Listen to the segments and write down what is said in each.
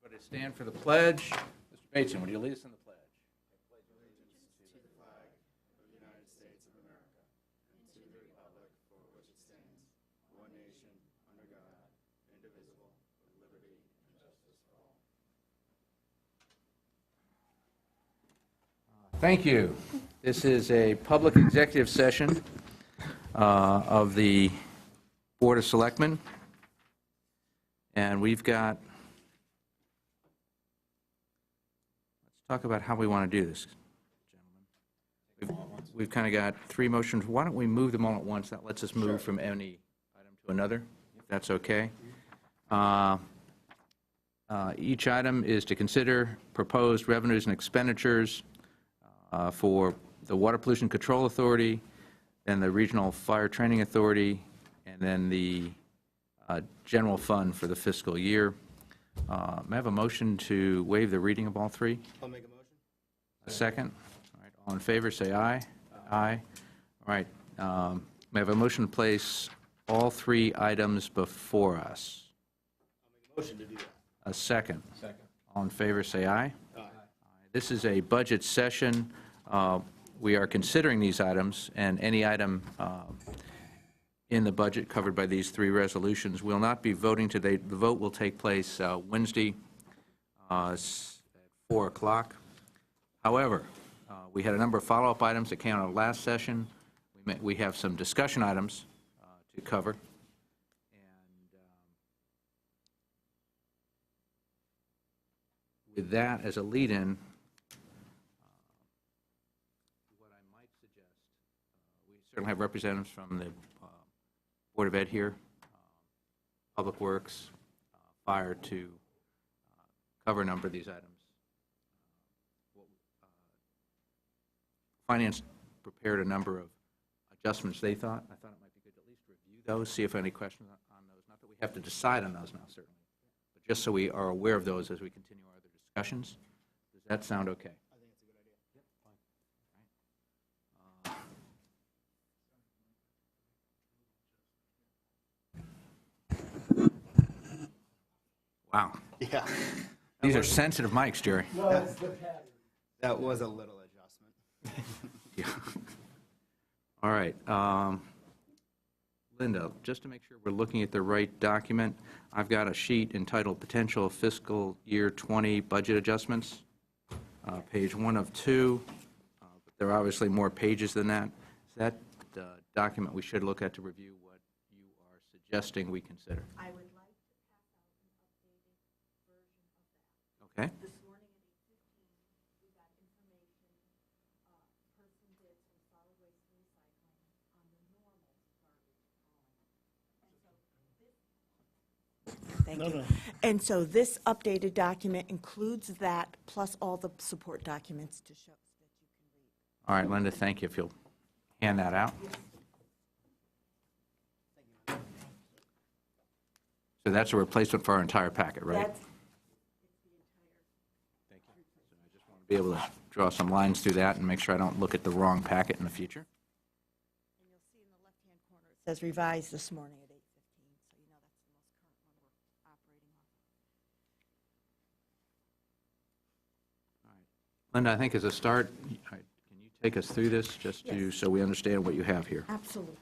Everybody stand for the pledge. Mr. Bateson, would you lead us in the pledge? I pledge allegiance to the flag of the United States of America and to the republic for which it stands, one nation, under God, indivisible, with liberty and justice for all. Thank you. This is a public executive session of the Board of Selectmen. And we've got, let's talk about how we want to do this, gentlemen. We've kind of got three motions. Why don't we move them all at once? That lets us move from any item to another, if that's okay. Each item is to consider proposed revenues and expenditures for the Water Pollution Control Authority, then the Regional Fire Training Authority, and then the general fund for the fiscal year. May I have a motion to waive the reading of all three? I'll make a motion. A second? All right, all in favor, say aye. Aye. All right, may I have a motion to place all three items before us? I'll make a motion to do that. A second? Second. All in favor, say aye. Aye. This is a budget session. We are considering these items, and any item in the budget covered by these three resolutions will not be voting today. The vote will take place Wednesday at 4 o'clock. However, we had a number of follow-up items that came out of the last session. We have some discussion items to cover. And with that as a lead-in, what I might suggest, we certainly have representatives from the Board of Ed here, Public Works, Fire to cover a number of these items. Finance prepared a number of adjustments they thought. I thought it might be good to at least review those, see if any questions on those. Not that we have to decide on those now, certainly, but just so we are aware of those as we continue our other discussions. Does that sound okay? I think it's a good idea. Wow. Yeah. These are sensitive mics, Jerry. That was a little adjustment. Yeah. All right. Linda, just to make sure we're looking at the right document, I've got a sheet entitled Potential Fiscal Year 20 Budget Adjustments, page 1 of 2. But there are obviously more pages than that. Is that document we should look at to review what you are suggesting we consider? I would like to pass out an updated version of that. Okay? This morning at 8:15, we got information, person did some solid waste recycling on the normal garbage hauling. And so this, thank you. And so this updated document includes that, plus all the support documents to show that you can read. All right, Linda, thank you. If you'll hand that out. So that's a replacement for our entire packet, right? That's Thank you. So I just want to be able to draw some lines through that and make sure I don't look at the wrong packet in the future. And you'll see in the left-hand corner, it says revised this morning at 8:15, so you know that's the most current one we're operating on. Linda, I think as a start, can you take us through this just to, Yes. so we understand what you have here? Absolutely.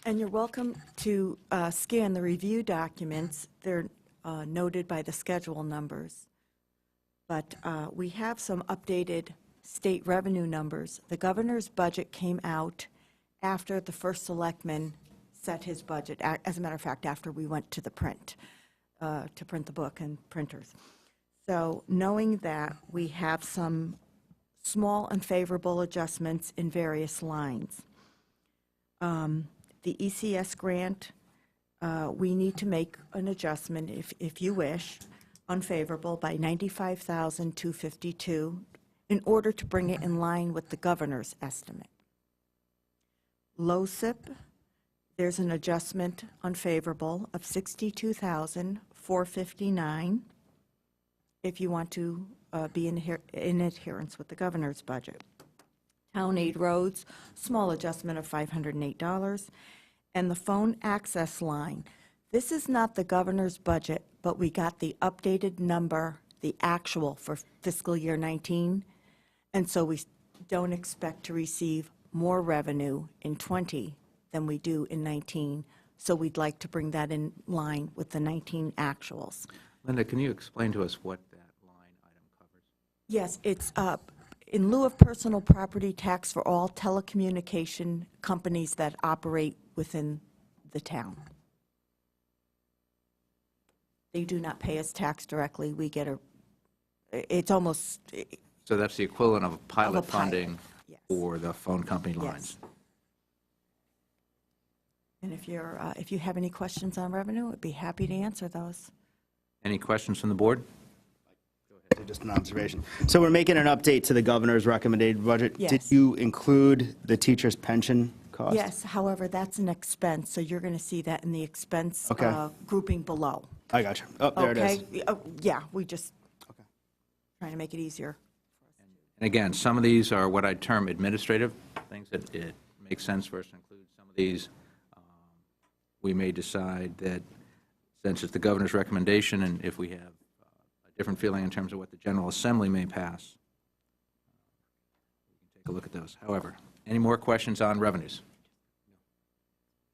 And you're welcome to scan the review documents. They're noted by the schedule numbers. But we have some updated state revenue numbers. The governor's budget came out after the first selectman set his budget, as a matter of fact, after we went to the print, to print the book and printers. So knowing that, we have some small unfavorable adjustments in various lines. The ECS grant, we need to make an adjustment, if you wish, unfavorable by $95,252 in order to bring it in line with the governor's estimate. LoCIP, there's an adjustment unfavorable of $62,459 if you want to be in adherence with the governor's budget. Town aid roads, small adjustment of $508. and the phone access line. This is not the governor's budget, but we got the updated number, the actual for fiscal year 19, and so we don't expect to receive more revenue in 20 than we do in 19, so we'd like to bring that in line with the 19 actuals. Linda, can you explain to us what that line item covers? Yes, it's in lieu of personal property tax for all telecommunication companies that operate within the town. They do not pay us tax directly. We get it's almost, So that's the equivalent of pilot pilot, funding yes. for the phone company lines. yes. And if you have any questions on revenue, I'd be happy to answer those. Any questions from the board? Just an observation. So we're making an update to the governor's recommended budget. Yes. Did you include the teacher's pension cost? Yes, however, that's an expense, so you're going to see that in the expense Okay. grouping below. I got you. Oh, there it is. Okay? Yeah, we just trying to make it easier. And again, some of these are what I'd term administrative things that it makes sense for us to include. Some of these, we may decide that since it's the governor's recommendation, and if we have a different feeling in terms of what the General Assembly may pass, we can take a look at those. However, any more questions on revenues?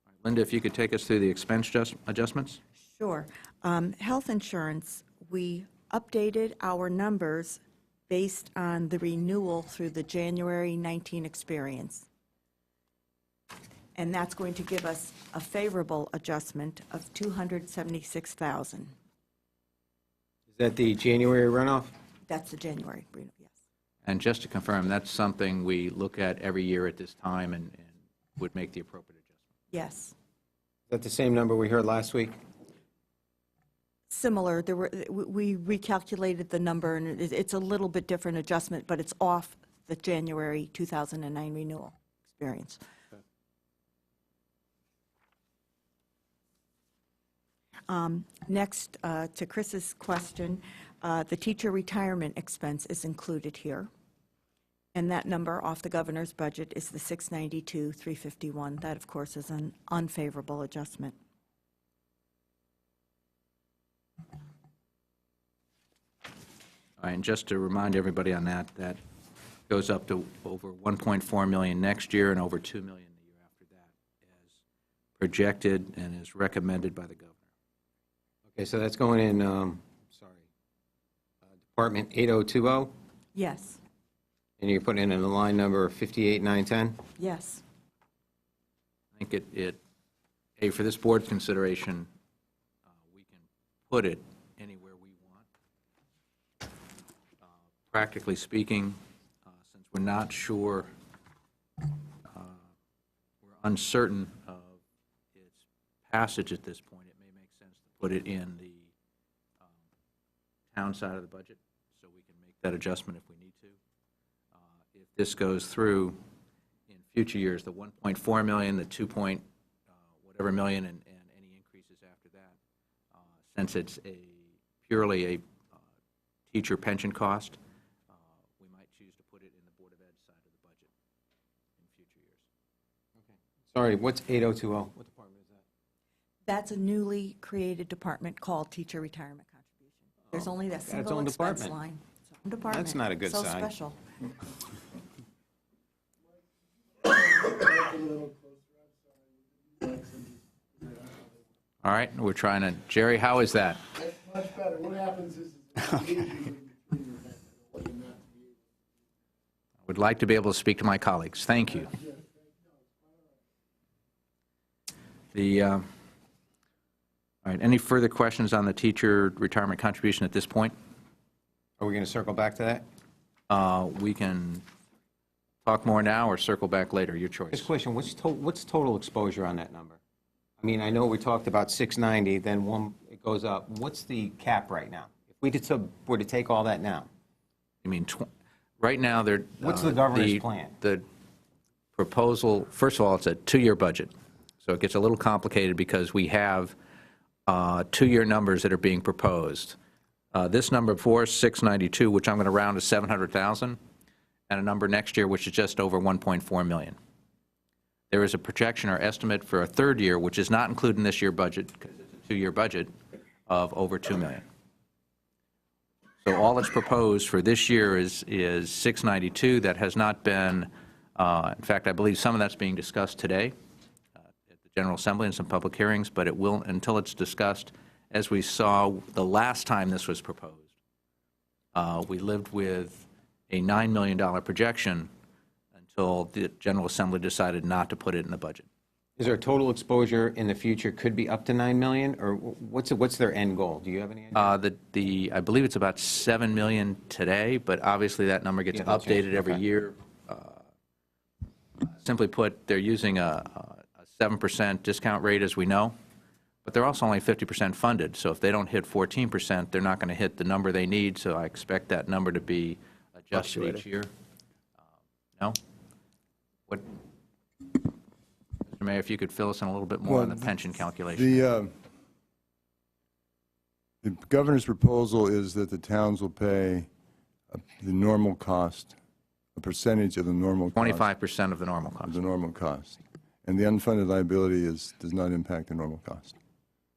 All right, Linda, if you could take us through the expense adjustments? Sure. Health insurance, we updated our numbers based on the renewal through the January 19 experience. And that's going to give us a favorable adjustment of $276,000. Is that the January runoff? That's the January, yes. And just to confirm, that's something we look at every year at this time and would make the appropriate adjustment. Yes. Is that the same number we heard last week? Similar, we recalculated the number, and it's a little bit different adjustment, but it's off the January 2009 renewal experience. Next, to Chris's question, the teacher retirement expense is included here. And that number off the governor's budget is the $692,351. That, of course, is an unfavorable adjustment. All right, and just to remind everybody on that, that goes up to over 1.4 million next year and over 2 million the year after that, as projected and as recommended by the governor. Okay, so that's going in, Department 8020, Yes, and you're putting in the line number 58910? yes. I think for this board's consideration, we can put it anywhere we want. Practically speaking, since we're not sure, we're uncertain of its passage at this point, it may make sense to put it in the town side of the budget, so we can make that adjustment if we need to. If this goes through in future years, the 1.4 million, the 2 point whatever million, and any increases after that, since it's purely a teacher pension cost, we might choose to put it in the Board of Ed side of the budget in future years. Sorry, what's 8020? What department is that? That's a newly created department called Teacher Retirement Contribution. There's only that its single own expense department. line. It's its own department. That's not a good So sign. special. All right, we're trying to, Jerry, how is that? That's much better. What happens is usually between your head, what you're not to be I would like to be able to speak to my colleagues. Thank you. All right, any further questions on the teacher retirement contribution at this point? Are we going to circle back to that? We can talk more now or circle back later, your This choice. question, what's total exposure on that number? I mean, I know we talked about 690, then it goes up. What's the cap right now? If we were to take all that now? I mean, right now, they're... What's the governor's plan? The proposal, first of all, it's a 2-year budget, so it gets a little complicated because we have 2-year numbers that are being proposed. This number before is 692, which I'm going to round to 700,000, and a number next year which is just over 1.4 million. there is a projection or estimate for a third year, which is not included in this year's budget, because it's a two-year budget, of over $2 million. So all that's proposed for this year is $692. That has not been, in fact, I believe some of that's being discussed today at the General Assembly and some public hearings, but it will, until it's discussed, as we saw the last time this was proposed, we lived with a $9 million projection until the General Assembly decided not to put it in the budget. Is there a total exposure in the future could be up to 9 million, or what's their end goal? Do you have any idea? I believe it's about 7 million today, but obviously that number gets Yeah, that'll change. updated every Okay. year. Simply put, they're using a 7% discount rate, as we know, but they're also only 50% funded. So if they don't hit 14%, they're not going to hit the number they need. So I expect that number to be adjusted each year. No? What? Mr. Mayor, if you could fill us in a little bit more on the pension calculation. The governor's proposal is that the towns will pay the normal cost, a percentage of the normal cost. 25% of the normal Of cost. the normal cost. And the unfunded liability does not impact the normal cost.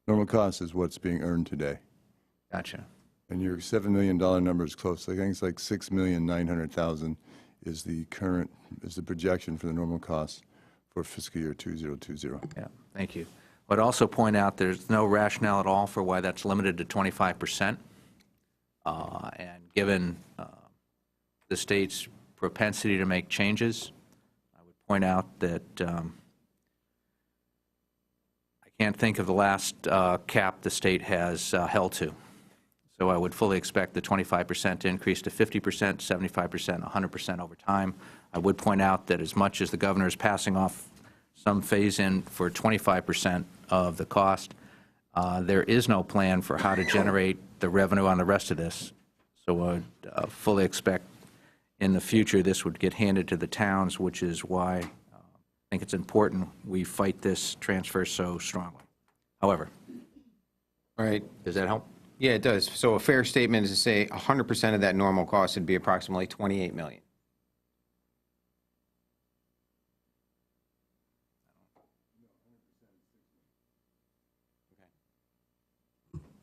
Normal cost is what's being earned today. Gotcha. And your $7 million number is close. I think it's like $6,900,000 is the projection for the normal cost for fiscal year 2020. Yeah, thank you. But also point out there's no rationale at all for why that's limited to 25%. And given the state's propensity to make changes, I would point out that I can't think of the last cap the state has held to. So I would fully expect the 25% to increase to 50%, 75%, 100% over time. I would point out that as much as the governor is passing off some phase-in for 25% of the cost, there is no plan for how to generate the revenue on the rest of this. So I would fully expect in the future this would get handed to the towns, which is why I think it's important we fight this transfer so strongly. However, All right. does that help? Yeah, it does. So a fair statement is to say 100% of that normal cost would be approximately 28 million.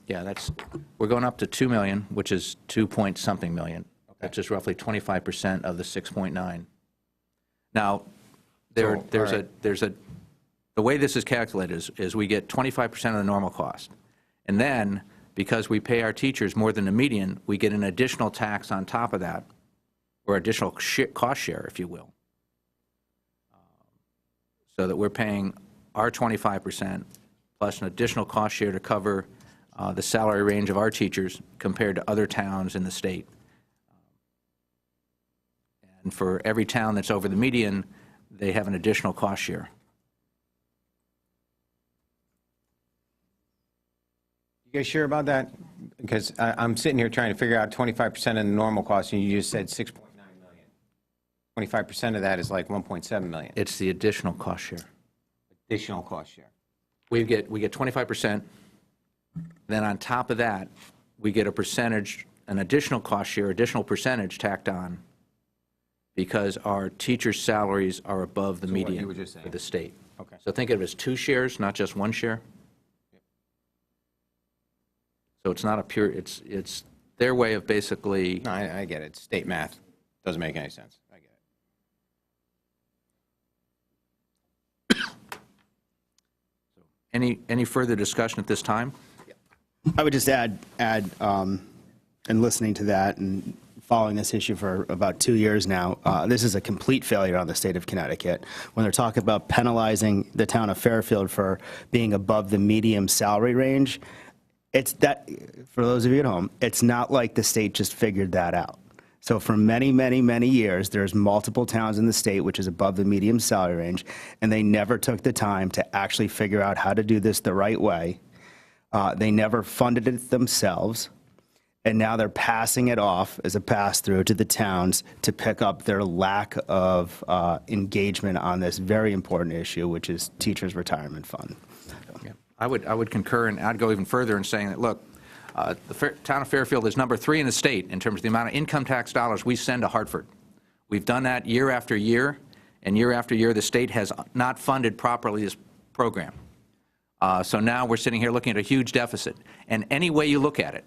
Yeah, we're going up to 2 million, which is 2 point something million. That's just roughly 25% of the 6.9. Now, the way this is calculated is we get 25% of the normal cost. And then, because we pay our teachers more than the median, we get an additional tax on top of that, or additional cost share, if you will. So that we're paying our 25% plus an additional cost share to cover the salary range of our teachers compared to other towns in the state. And for every town that's over the median, they have an additional cost share. You guys sure about that? Because I'm sitting here trying to figure out 25% of the normal cost, and you just said 6.9 million. 25% of that is like 1.7 million. It's the additional cost share. Additional cost share. We get 25%. Then on top of that, we get a percentage, an additional cost share, additional percentage tacked on because our teachers' salaries are above the what you median were just saying. for the state. Okay. So think of it as 2 shares, not just 1 share. So it's not a pure, it's their way of basically, No, I get it. State math. Doesn't make any sense. I get it. any further discussion at this time? I would just add, and listening to that and following this issue for about 2 years now, this is a complete failure on the state of Connecticut. When they're talking about penalizing the town of Fairfield for being above the median salary range, it's that, for those of you at home, it's not like the state just figured that out. So for many, many, many years, there's multiple towns in the state which is above the median salary range, and they never took the time to actually figure out how to do this the right way. They never funded it themselves, and now they're passing it off as a pass-through to the towns to pick up their lack of engagement on this very important issue, which is teachers' retirement fund. Yeah. I would concur, and I'd go even further in saying that, look, the town of Fairfield is number 3 in the state in terms of the amount of income tax dollars we send to Hartford. We've done that year after year, And year after year, the state has not funded properly this program. So now we're sitting here looking at a huge deficit. And any way you look at it,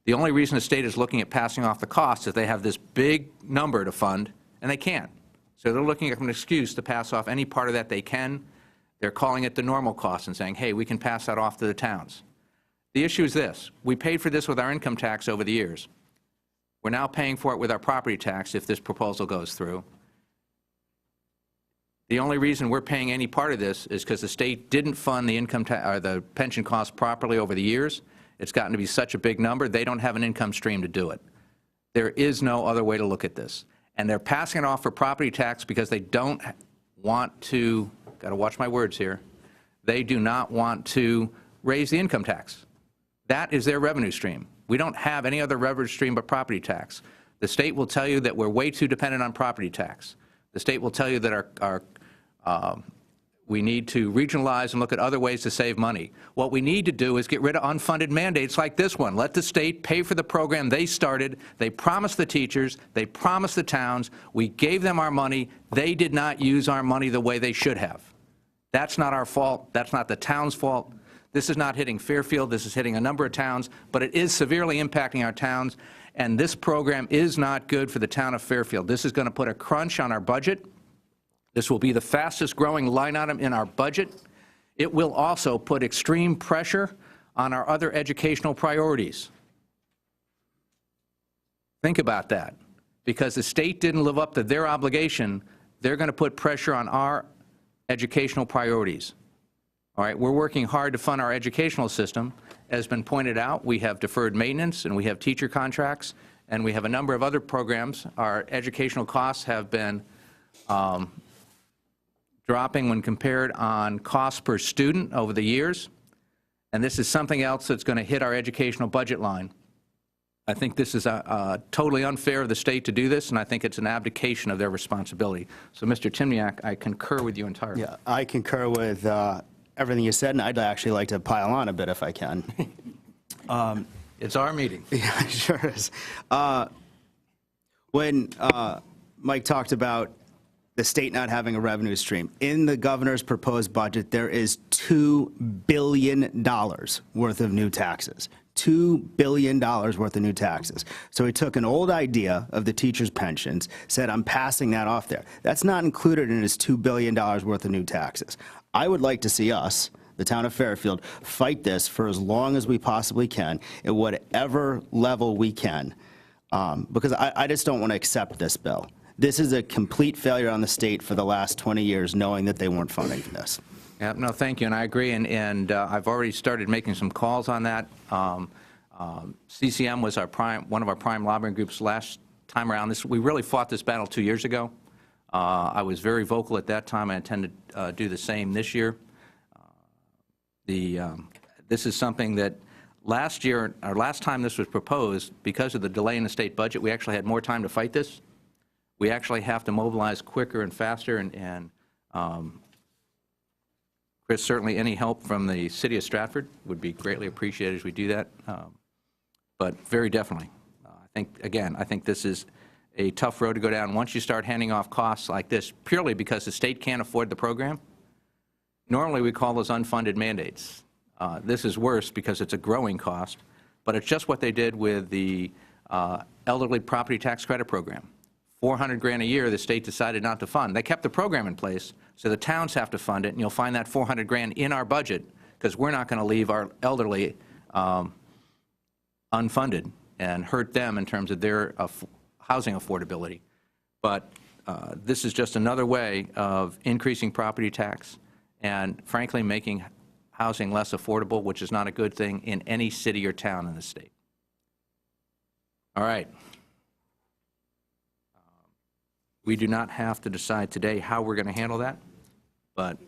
the only reason the state is looking at passing off the costs is they have this big number to fund, and they can't. So they're looking at an excuse to pass off any part of that they can. They're calling it the normal cost and saying, hey, we can pass that off to the towns. The issue is this. We paid for this with our income tax over the years. We're now paying for it with our property tax if this proposal goes through. The only reason we're paying any part of this is because the state didn't fund the income or the pension costs properly over the years. It's gotten to be such a big number, they don't have an income stream to do it. There is no other way to look at this. And they're passing it off for property tax because they don't want to, got to watch my words here, they do not want to raise the income tax. That is their revenue stream. We don't have any other revenue stream but property tax. The state will tell you that we're way too dependent on property tax. The state will tell you that we need to regionalize and look at other ways to save money. What we need to do is get rid of unfunded mandates like this one. Let the state pay for the program they started. They promised the teachers. They promised the towns. We gave them our money. They did not use our money the way they should have. That's not our fault. That's not the town's fault. This is not hitting Fairfield. This is hitting a number of towns, but it is severely impacting our towns, and this program is not good for the town of Fairfield. This is going to put a crunch on our budget. This will be the fastest growing line item in our budget. It will also put extreme pressure on our other educational priorities. Think about that. Because the state didn't live up to their obligation, they're going to put pressure on our educational priorities. All right, we're working hard to fund our educational system. As been pointed out, we have deferred maintenance and we have teacher contracts and we have a number of other programs. Our educational costs have been dropping when compared on cost per student over the years. And this is something else that's going to hit our educational budget line. I think this is totally unfair of the state to do this, and I think it's an abdication of their responsibility. So, Mr. Timniak, I concur with you entirely. Yeah, I concur with everything you said, and I'd actually like to pile on a bit if I can. It's our meeting. Yeah, it sure is. When Mike talked about the state not having a revenue stream, in the governor's proposed budget, there is $2 billion worth of new taxes. $2 billion worth of new taxes. So he took an old idea of the teachers' pensions, said, I'm passing that off there. That's not included in his $2 billion worth of new taxes. I would like to see us, the town of Fairfield, fight this for as long as we possibly can, at whatever level we can, because I just don't want to accept this bill. This is a complete failure on the state for the last 20 years, knowing that they weren't funding this. Yeah, no, thank you, and I agree, and I've already started making some calls on that. CCM was one of our prime lobbying groups last time around. We really fought this battle 2 years ago. I was very vocal at that time. I intend to do the same this year. This is something that last year, or last time this was proposed, because of the delay in the state budget, we actually had more time to fight this. We actually have to mobilize quicker and faster, and Chris, certainly any help from the city of Stratford would be greatly appreciated as we do that. But very definitely, I think this is a tough road to go down. Once you start handing off costs like this, purely because the state can't afford the program, normally we call those unfunded mandates. This is worse because it's a growing cost, but it's just what they did with the elderly property tax credit program. $400,000 a year the state decided not to fund. They kept the program in place, so the towns have to fund it, and you'll find that $400,000 in our budget because we're not going to leave our elderly unfunded and hurt them in terms of their housing affordability. But this is just another way of increasing property tax and, frankly, making housing less affordable, which is not a good thing in any city or town in the state. All right. We do not have to decide today how we're going to handle that, but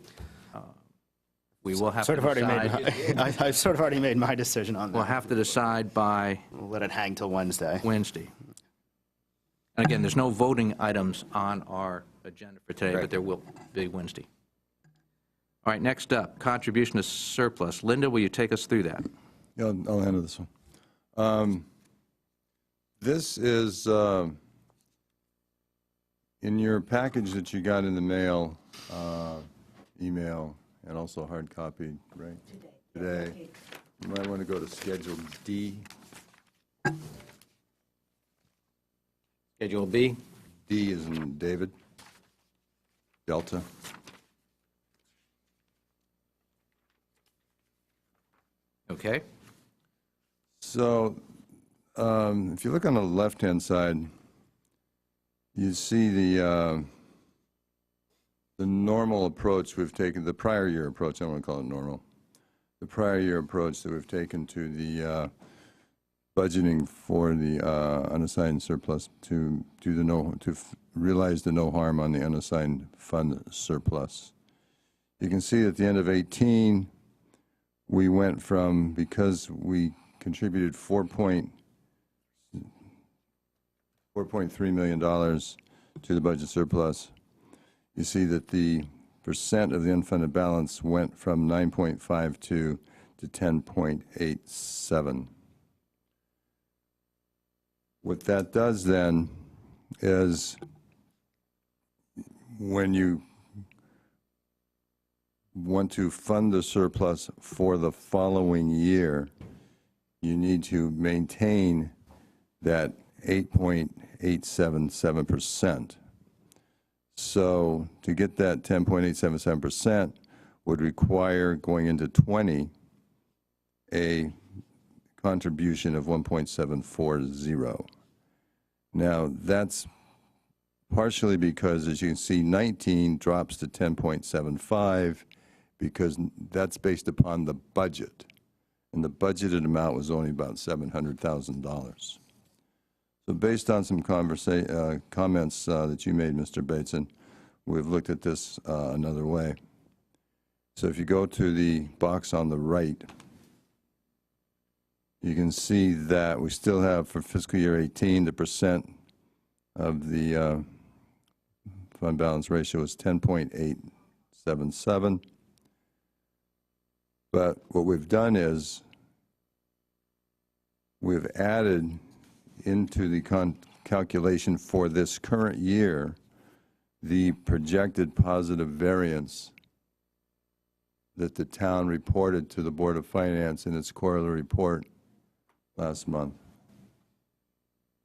we will have to decide. I've sort of already made my decision on that. We'll have to decide by We'll let it hang till Wednesday. Wednesday. And again, there's no voting items on our agenda for today, but there will be Wednesday. All right, next up, contribution to surplus. Linda, will you take us through that? Yeah, I'll handle this one. This is In your package that you got in the mail, email, and also hard copy, right? Today. You might want to go to Schedule D. Schedule B. D is in David. Delta. Okay? So if you look on the left-hand side, you see the normal approach we've taken, the prior year approach, I don't want to call it normal, the prior year approach that we've taken to the budgeting for the unassigned surplus to do to realize the no harm on the unassigned fund surplus. You can see at the end of 18, we went from, because we contributed $4.3 million to the budget surplus, you see that the percent of the unfunded balance went from 9.52 to 10.87. What that does then is when you want to fund the surplus for the following year, you need to maintain that 8.877%. So to get that 10.877% would require, going into 20, a contribution of 1.740. Now, that's partially because, as you can see, 19 drops to 10.75 because that's based upon the budget, and the budgeted amount was only about $700,000. So based on some comments that you made, Mr. Bateson, we've looked at this another way. So if you go to the box on the right, you can see that we still have, for fiscal year 18, the percent of the fund balance ratio is 10.877. But what we've done is we've added into the calculation for this current year the projected positive variance that the town reported to the Board of Finance in its quarterly report last month,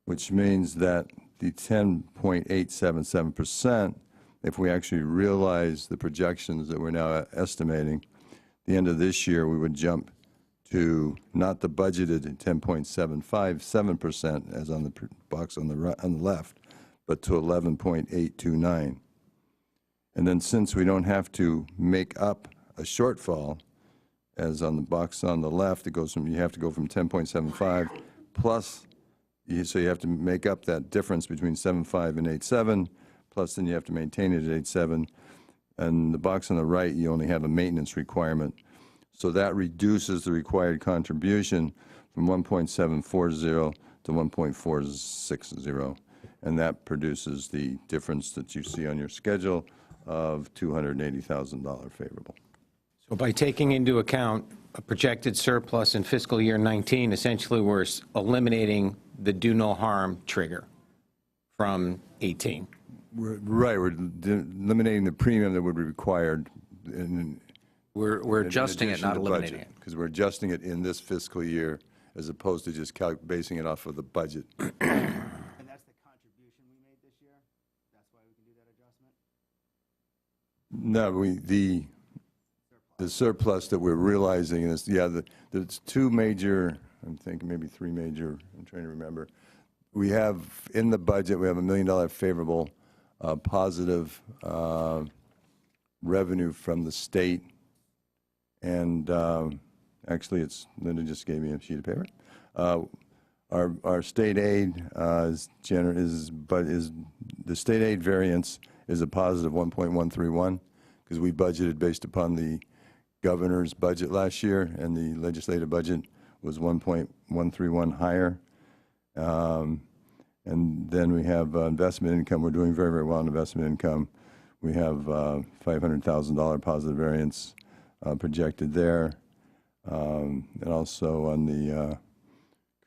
which means that the 10.877%, if we actually realize the projections that we're now estimating, the end of this year we would jump to not the budgeted 10.757% as on the box on the left, but to 11.829. And then since we don't have to make up a shortfall, as on the box on the left, it goes from, you have to go from 10.75 plus, so you have to make up that difference between 7.5 and 8.7, plus then you have to maintain it at 8.7. And the box on the right, you only have a maintenance requirement. So that reduces the required contribution from 1.740 to 1.460. And that produces the difference that you see on your schedule of $280,000 favorable. So by taking into account a projected surplus in fiscal year 19, essentially we're eliminating the do no harm trigger from 18. Right, we're eliminating the premium that would be required. We're adjusting it, not eliminating it. Because we're adjusting it in this fiscal year as opposed to just basing it off of the budget. And that's the contribution we made this year? That's why we can do that adjustment? No, the surplus that we're realizing is, there's two major, I'm thinking maybe three major, I'm trying to remember. We have, in the budget, we have $1 million favorable positive revenue from the state. And actually, Linda just gave me a sheet of paper. Our state aid the state aid variance is a positive 1.131 because we budgeted based upon the governor's budget last year, and the legislative budget was 1.131 higher. And then we have investment income. We're doing very, very well in investment income. We have $500,000 positive variance projected there. And also on the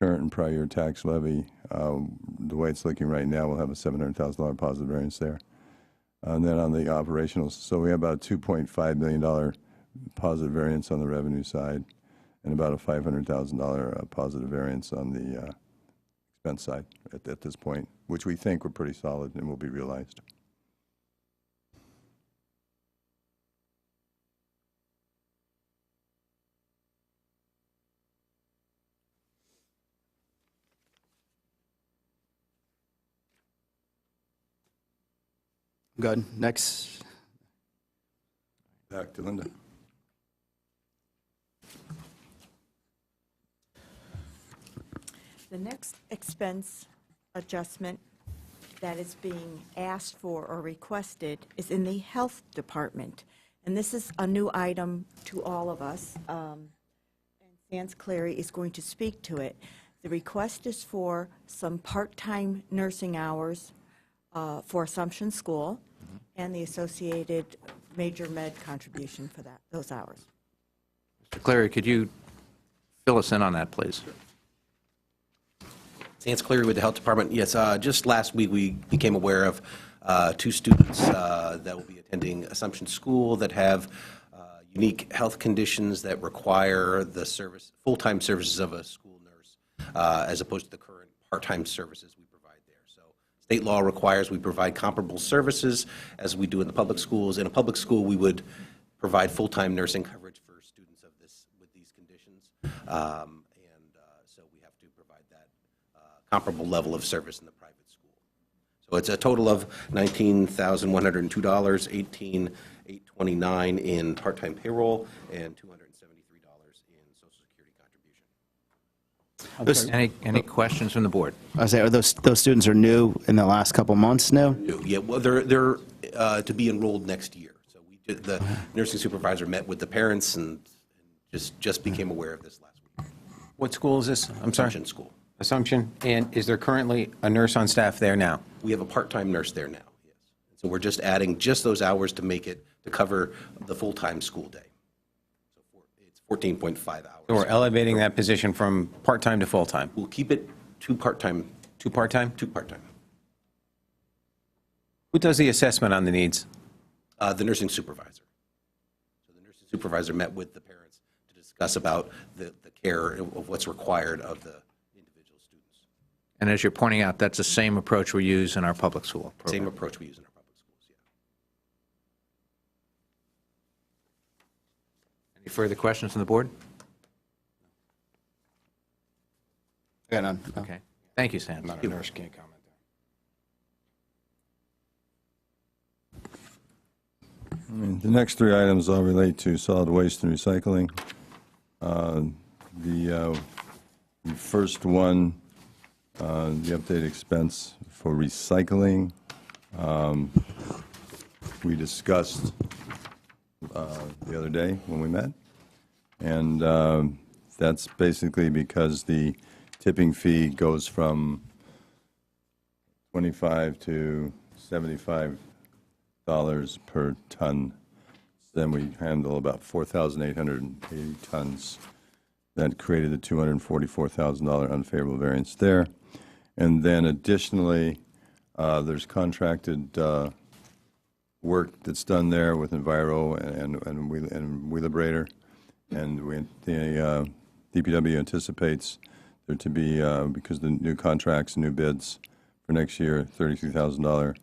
current and prior year tax levy. The way it's looking right now, we'll have a $700,000 positive variance there. And then on the operational, so we have about a $2.5 million positive variance on the revenue side and about a $500,000 positive variance on the expense side at this point, which we think were pretty solid and will be realized. Good. Next. Back to Linda. The next expense adjustment that is being asked for or requested is in the Health Department. And this is a new item to all of us. And Sands Clary is going to speak to it. The request is for some part-time nursing hours for Assumption School and the associated major med contribution for those hours. Mr. Clary, could you fill us in on that, please? Sands Cleary with the Health Department. Yes, just last week we became aware of 2 students that will be attending Assumption School that have unique health conditions that require the full-time services of a school nurse, as opposed to the current part-time services we provide there. So state law requires we provide comparable services as we do in the public schools. In a public school, we would provide full-time nursing coverage for students with these conditions. So we have to provide that comparable level of service in the private school. So it's a total of $19,102, $18,829 in part-time payroll, and $273 in Social Security contribution. Any questions from the board? I say, are those students are new in the last couple months now? Yeah, well, they're to be enrolled next year. So the nursing supervisor met with the parents and just became aware of this last week. What school is this? I'm sorry? Assumption School. Assumption. And is there currently a nurse on staff there now? We have a part-time nurse there now, yes. So we're just adding just those hours to make it, to cover the full-time school day. So it's 14.5 hours. So we're elevating that position from part-time to full-time? We'll keep it to part-time. To part-time? To part-time. Who does the assessment on the needs? The nursing supervisor. So the nursing supervisor met with the parents to discuss about the care of what's required of the individual students. And as you're pointing out, that's the same approach we use in our public school program. Same approach we use in our public schools, yeah. Any further questions from the board? Yeah, none. No. Okay. Thank you, Sam. Not a nurse, can't comment there. The next 3 items all relate to solid waste and recycling. The first one, the updated expense for recycling, we discussed the other day when we met, and that's basically because the tipping fee goes from $25 to $75 per ton. Then we handle about 4,880 tons. That created the $244,000 unfavorable variance there. And then additionally, there's contracted work that's done there with Enviro and Wheelabrator. And the DPW anticipates there to be, because of the new contracts and new bids for next year, $33,000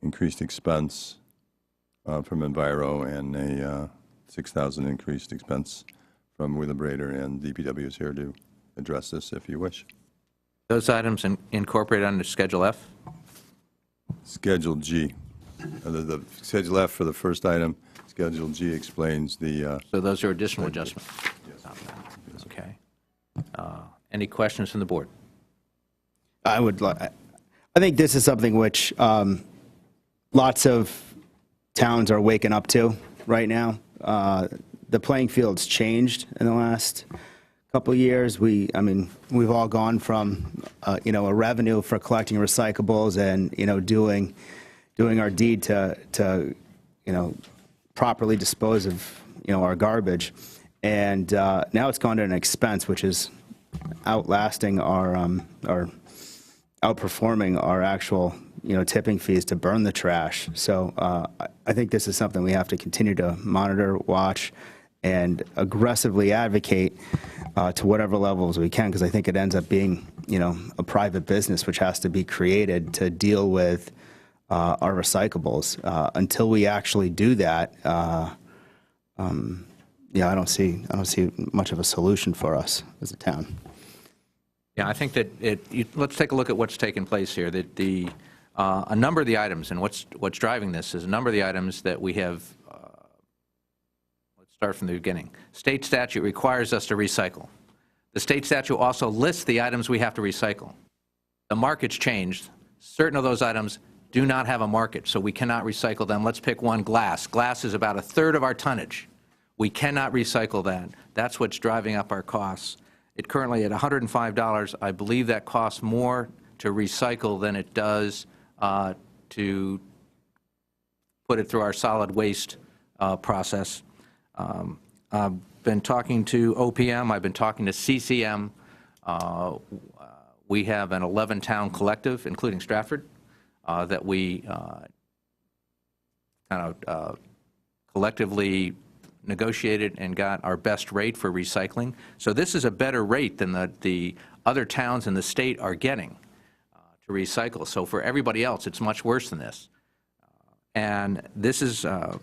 increased expense from Enviro and a $6,000 increased expense from Wheelabrator, and DPW is here to address this if you wish. Those items incorporated under Schedule F? Schedule G. The Schedule F for the first item, Schedule G explains the, So those are additional adjustments? Okay. Any questions from the board? I think this is something which lots of towns are waking up to right now. The playing field's changed in the last couple of years. We've all gone from, a revenue for collecting recyclables and, doing our deed to properly dispose of, our garbage. And now it's gone to an expense, which is outlasting our outperforming our actual, tipping fees to burn the trash. So I think this is something we have to continue to monitor, watch, and aggressively advocate to whatever levels we can, because I think it ends up being, a private business which has to be created to deal with our recyclables. Until we actually do that, I don't see much of a solution for us as a town. Yeah, I think that let's take a look at what's taken place here. That a number of the items, and what's driving this is a number of the items that we have. Let's start from the beginning. State statute requires us to recycle. The state statute also lists the items we have to recycle. The market's changed. Certain of those items do not have a market, so we cannot recycle them. Let's pick one, glass. Glass is about a third of our tonnage. We cannot recycle that. That's what's driving up our costs. It currently at $105, I believe that costs more to recycle than it does to put it through our solid waste process. I've been talking to OPM, I've been talking to CCM. We have an 11-town collective, including Stratford, that we collectively negotiated and got our best rate for recycling. So this is a better rate than the other towns in the state are getting to recycle. So for everybody else, it's much worse than this. And this is an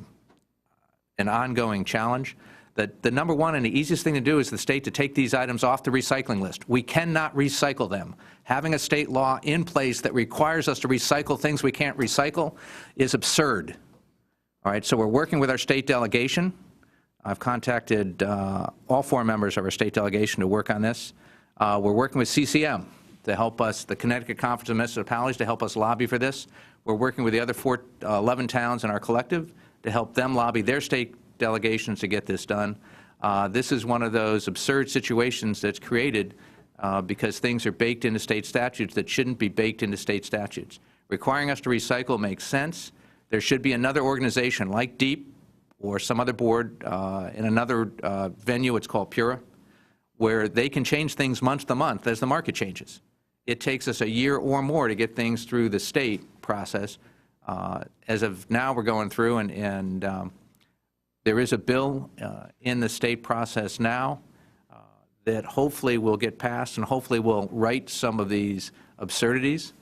ongoing challenge. The number one and the easiest thing to do is the state to take these items off the recycling list. We cannot recycle them. Having a state law in place that requires us to recycle things we can't recycle is absurd. All right, so we're working with our state delegation. I've contacted all 4 members of our state delegation to work on this. We're working with CCM to help us, the Connecticut Conference of Municipalities, to help us lobby for this. We're working with the other 11 towns in our collective to help them lobby their state delegations to get this done. This is one of those absurd situations that's created because things are baked into state statutes that shouldn't be baked into state statutes. Requiring us to recycle makes sense. There should be another organization like DEEP or some other board in another venue, it's called PURA, where they can change things month to month as the market changes. It takes us a year or more to get things through the state process. As of now, we're going through, and there is a bill in the state process now that hopefully will get passed and hopefully will right some of these absurdities.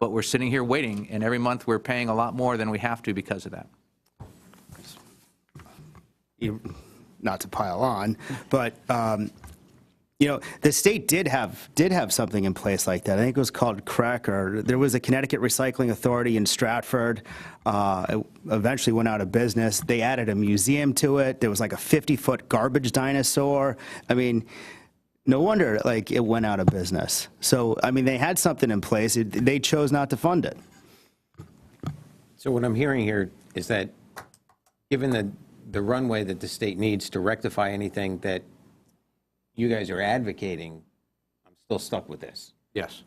But we're sitting here waiting, and every month we're paying a lot more than we have to because of that. Not to pile on, but the state did have something in place like that. I think it was called CREC, or there was a Connecticut Recycling Authority in Stratford. It eventually went out of business. They added a museum to it. There was like a 50-foot garbage dinosaur. I mean, no wonder it went out of business. So I mean, they had something in place. They chose not to fund it. So what I'm hearing here is that given the runway that the state needs to rectify anything that you guys are advocating, I'm still stuck with this. Yes.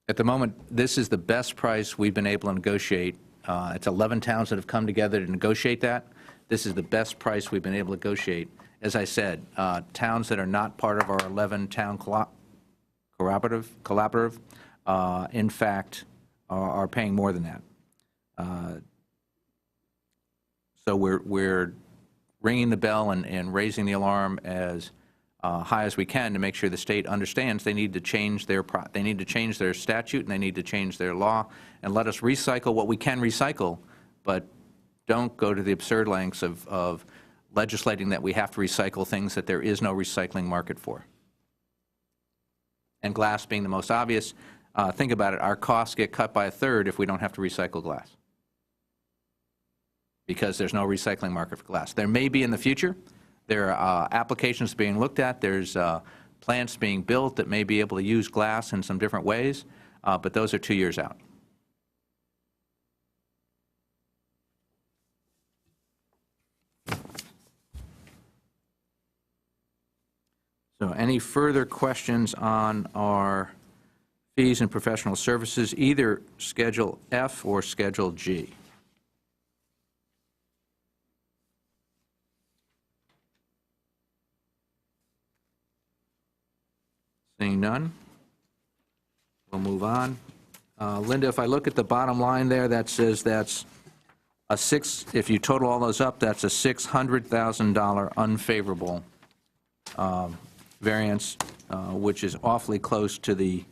At the moment, this is the best price we've been able to negotiate. It's 11 towns that have come together to negotiate that. This is the best price we've been able to negotiate. As I said, towns that are not part of our 11-town collaborative, in fact, are paying more than that. So we're ringing the bell and raising the alarm as high as we can to make sure the state understands they need to change their statute and they need to change their law and let us recycle what we can recycle, but don't go to the absurd lengths of legislating that we have to recycle things that there is no recycling market for. And glass being the most obvious, think about it, our costs get cut by a third if we don't have to recycle glass, because there's no recycling market for glass. There may be in the future. There are applications being looked at. There's plants being built that may be able to use glass in some different ways, but those are 2 years out. So any further questions on our fees and professional services, either Schedule F or Schedule G? Seeing none, we'll move on. Linda, if I look at the bottom line there, that says that's if you total all those up, that's a $600,000 unfavorable variance, which is awfully close to the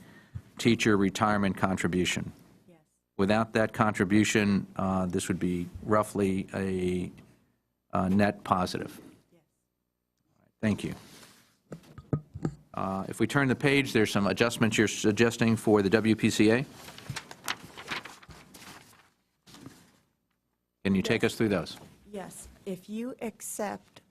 teacher retirement contribution. Yes. Without that contribution, this would be roughly a net positive. Yes. Thank you. If we turn the page, there's some adjustments you're suggesting for the WPCA. Can you take us through those? Yes, if you accept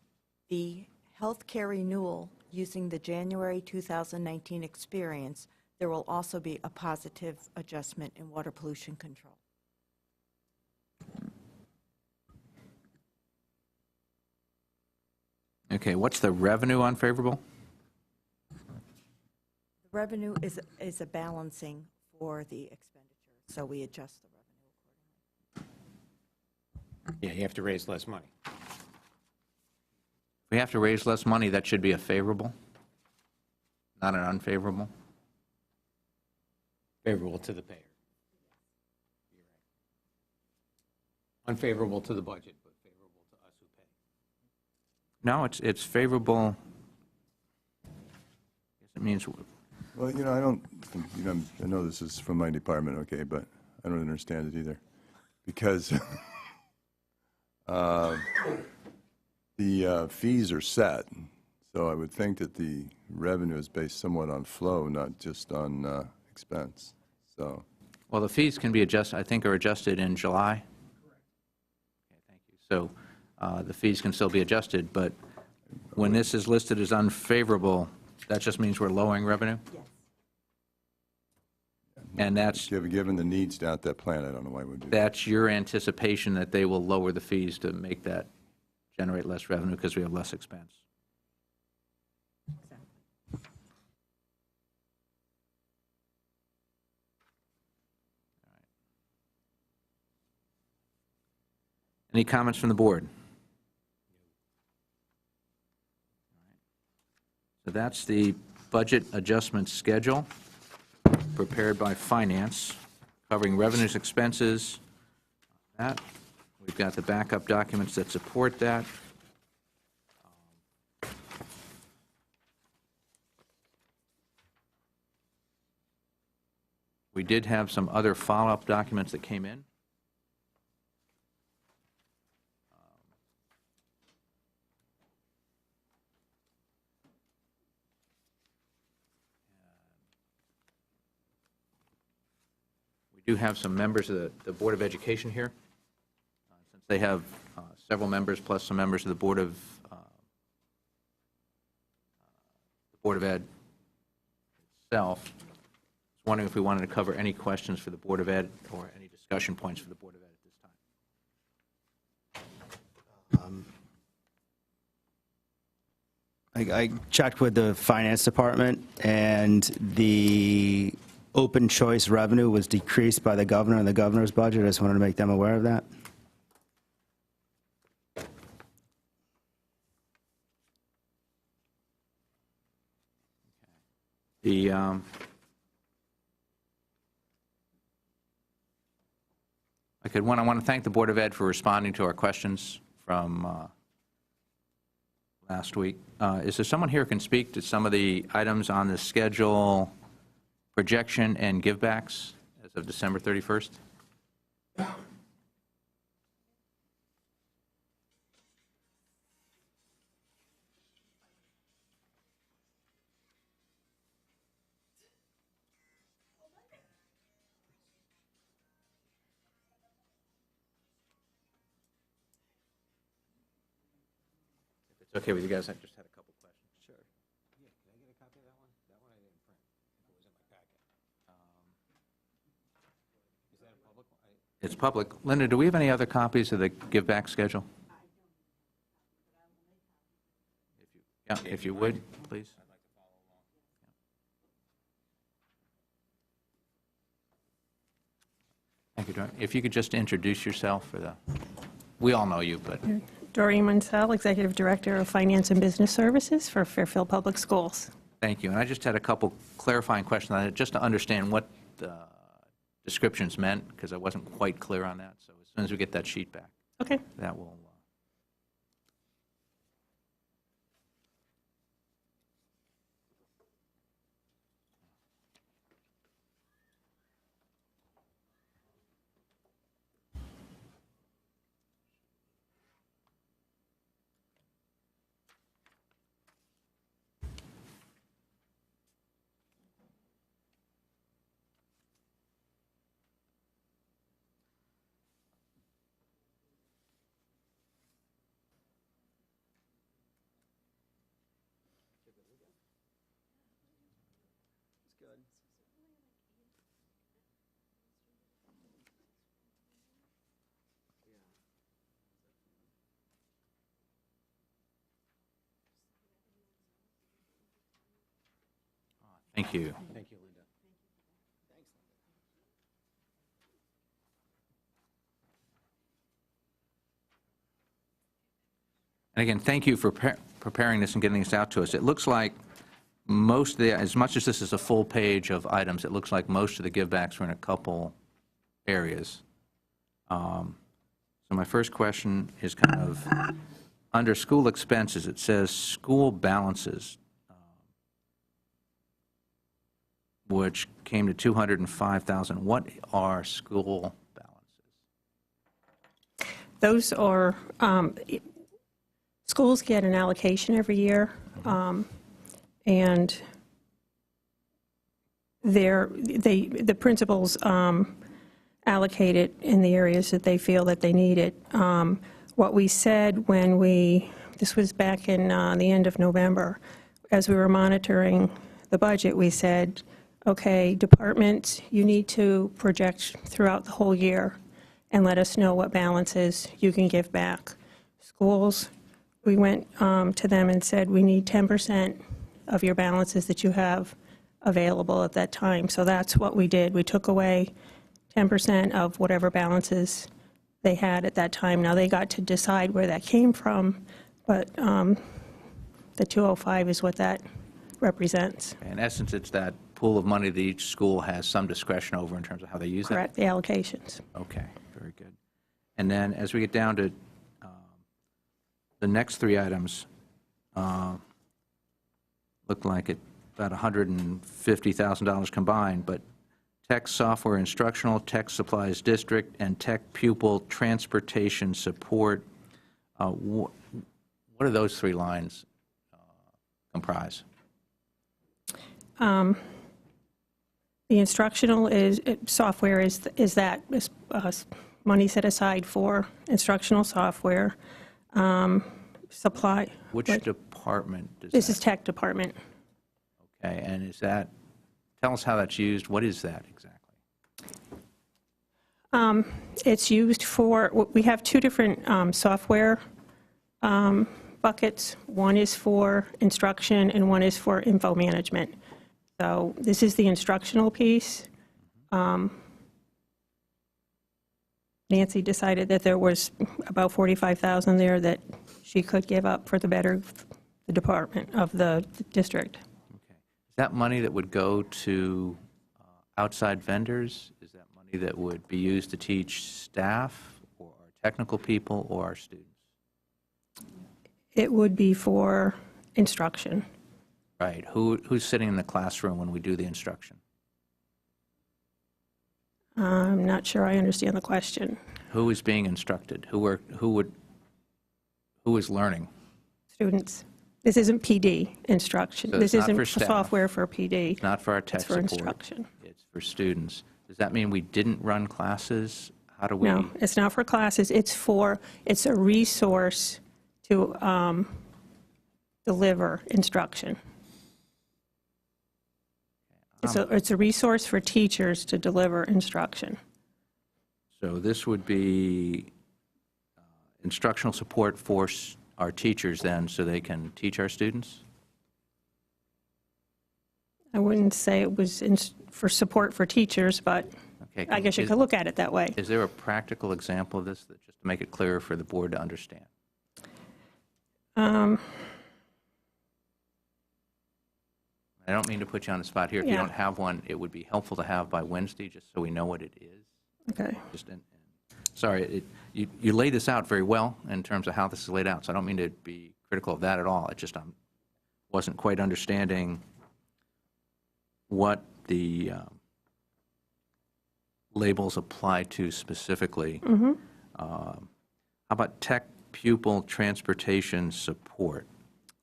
the healthcare renewal using the January 2019 experience, there will also be a positive adjustment in water pollution control. Okay, what's the revenue unfavorable? The revenue is a balancing for the expenditure, so we adjust the revenue accordingly. Yeah, you have to raise less money. If we have to raise less money, that should be a favorable, not an unfavorable. Favorable to the payer. Unfavorable to the budget, but favorable to us who pay. No, it's favorable. It means, Well, I don't, I know this is from my department, okay, but I don't understand it either. Because the fees are set, so I would think that the revenue is based somewhat on flow, not just on expense, so. well, the fees can be adjusted, I think are adjusted in July. Okay, thank you. So the fees can still be adjusted, but when this is listed as unfavorable, that just means we're lowering revenue? Yes. And that's Given the needs down at that plant, I don't know why we would do that. that's your anticipation that they will lower the fees to make that generate less revenue because we have less expense. Any comments from the board? So that's the budget adjustment schedule prepared by Finance, covering revenues, expenses, that. We've got the backup documents that support that. We did have some other follow-up documents that came in. We do have some members of the Board of Education here. Since they have several members plus some members of the Board of Ed itself. I was wondering if we wanted to cover any questions for the Board of Ed or any discussion points for the Board of Ed at this time. I checked with the finance department, and the open choice revenue was decreased by the governor in the governor's budget. I just wanted to make them aware of that. I want to thank the Board of Ed for responding to our questions from last week. Is there someone here who can speak to some of the items on the schedule, projection and givebacks as of December 31st? If it's okay with you guys, I just had a couple questions. Sure. Yeah, can I get a copy of that one? That one I didn't print. It was in my packet. Is that a public one? It's public. Linda, do we have any other copies of the giveback schedule? Yeah, if you would, please. I'd like to follow along. Thank you, Doreen. If you could just introduce yourself for the, we all know you, but Doreen Munsell, Executive Director of Finance and Business Services for Fairfield Public Schools. Thank you. And I just had a couple clarifying questions on it, just to understand what the descriptions meant, because I wasn't quite clear on that. So as soon as we get that sheet back, Okay. that will. Thank you. Thank you, Linda. And again, thank you for preparing this and getting this out to us. It looks like most of the, as much as this is a full page of items, it looks like most of the givebacks were in a couple areas. So my first question is kind of, under school expenses, it says school balances, which came to 205,000. What are school balances? Those are, schools get an allocation every year, and the principals allocate it in the areas that they feel that they need it. What we said when this was back in the end of November, as we were monitoring the budget, we said, okay, departments, you need to project throughout the whole year and let us know what balances you can give back. Schools, we went to them and said, we need 10% of your balances that you have available at that time. So that's what we did. We took away 10% of whatever balances they had at that time. Now, they got to decide where that came from, but the 205 is what that represents. In essence, it's that pool of money that each school has some discretion over in terms of how they use it? Correct, the allocations. Okay, very good. And then as we get down to the next three items, look like it about $150,000 combined, but tech software instructional, tech supplies district, and tech pupil transportation support. What do those three lines comprise? The instructional software is money set aside for instructional software. Supply. Which department does This that? is tech department. Okay, and is that, tell us how that's used. What is that exactly? It's used for, we have two different software buckets. One is for instruction and one is for info management. So this is the instructional piece. Nancy decided that there was about $45,000 there that she could give up for the better the department of the district. Okay. Is that money that would go to outside vendors? Is that money that would be used to teach staff or our technical people or our students? It would be for instruction. Right. Who's sitting in the classroom when we do the instruction? I'm not sure I understand the question. Who is being instructed? Who is learning? Students. This isn't PD instruction. So This it's not isn't for staff. software for PD. It's not for our tech It's for support. instruction. It's for students. Does that mean we didn't run classes? How do we? No, it's not for classes. It's a resource to deliver instruction. It's a resource for teachers to deliver instruction. So this would be instructional support for our teachers then, so they can teach our students? I wouldn't say it was for support for teachers, but Okay. I guess you could look at it that way. Is there a practical example of this, that just to make it clearer for the board to understand? I don't mean to put you on the spot here. If you Yeah. don't have one, it would be helpful to have by Wednesday, just so we know what it is. Okay. Just, sorry, you laid this out very well in terms of how this is laid out, so I don't mean to be critical of that at all. It just, I wasn't quite understanding what the labels apply to specifically. How about tech pupil transportation support?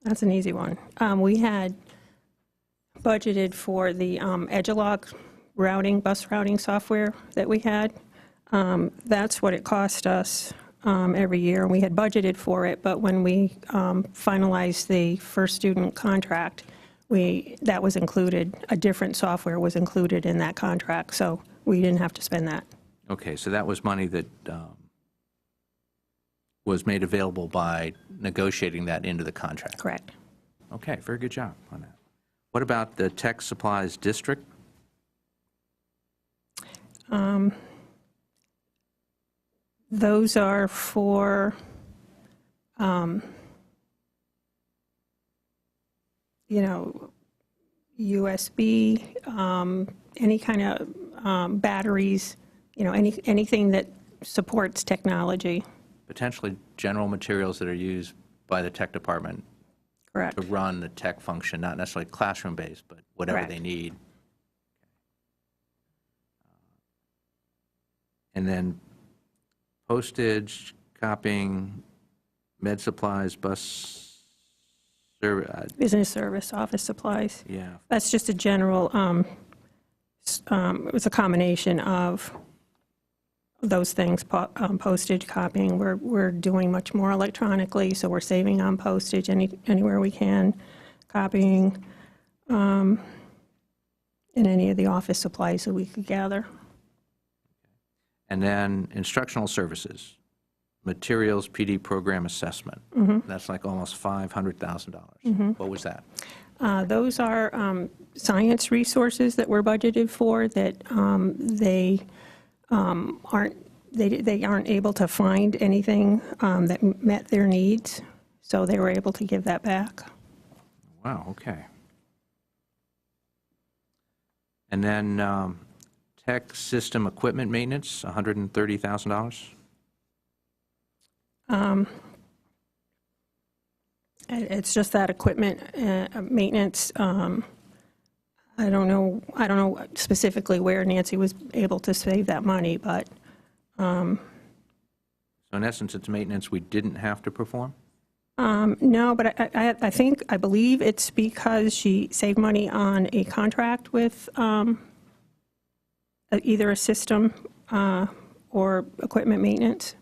That's an easy one. We had budgeted for the Edgelog routing, bus routing software that we had. That's what it cost us every year, and we had budgeted for it, but when we finalized the first student contract, that was included, a different software was included in that contract, so we didn't have to spend that. Okay, so that was money that was made available by negotiating that into the contract. Correct. Okay, very good job on that. What about the tech supplies district? Those are for, USB, any kind of batteries, anything that supports technology. Potentially general materials that are used by the tech department Correct. to run the tech function, not necessarily classroom-based, but whatever Correct. they need. And then postage, copying, med supplies, bus, Business service, office supplies. yeah, That's just a general, it was a combination of those things, postage, copying. We're doing much more electronically, so we're saving on postage anywhere we can, copying, and any of the office supplies that we could gather. and then instructional services, materials, PD program assessment. That's like almost $500,000. What was that? Those are science resources that we're budgeted for that they aren't able to find anything that met their needs, so they were able to give that back. Wow, okay. And then tech system equipment maintenance, $130,000. It's just that equipment maintenance. I don't know specifically where Nancy was able to save that money, but So in essence, it's maintenance we didn't have to perform? no, but I believe it's because she saved money on a contract with either a system or equipment maintenance.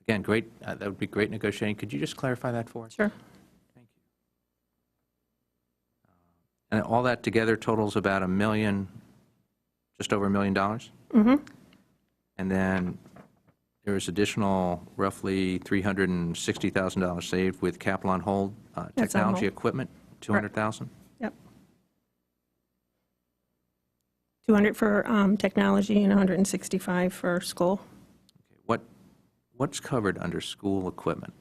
Again, great, that would be great negotiating. Could you just clarify that for us? Sure. Thank you. And all that together totals about just over $1 million? Mm-hmm. And then there was additional roughly $360,000 saved with capital on hold, That's on technology hold. equipment, $200,000? Yep. 200 for technology and 165 for school. What's covered under school equipment?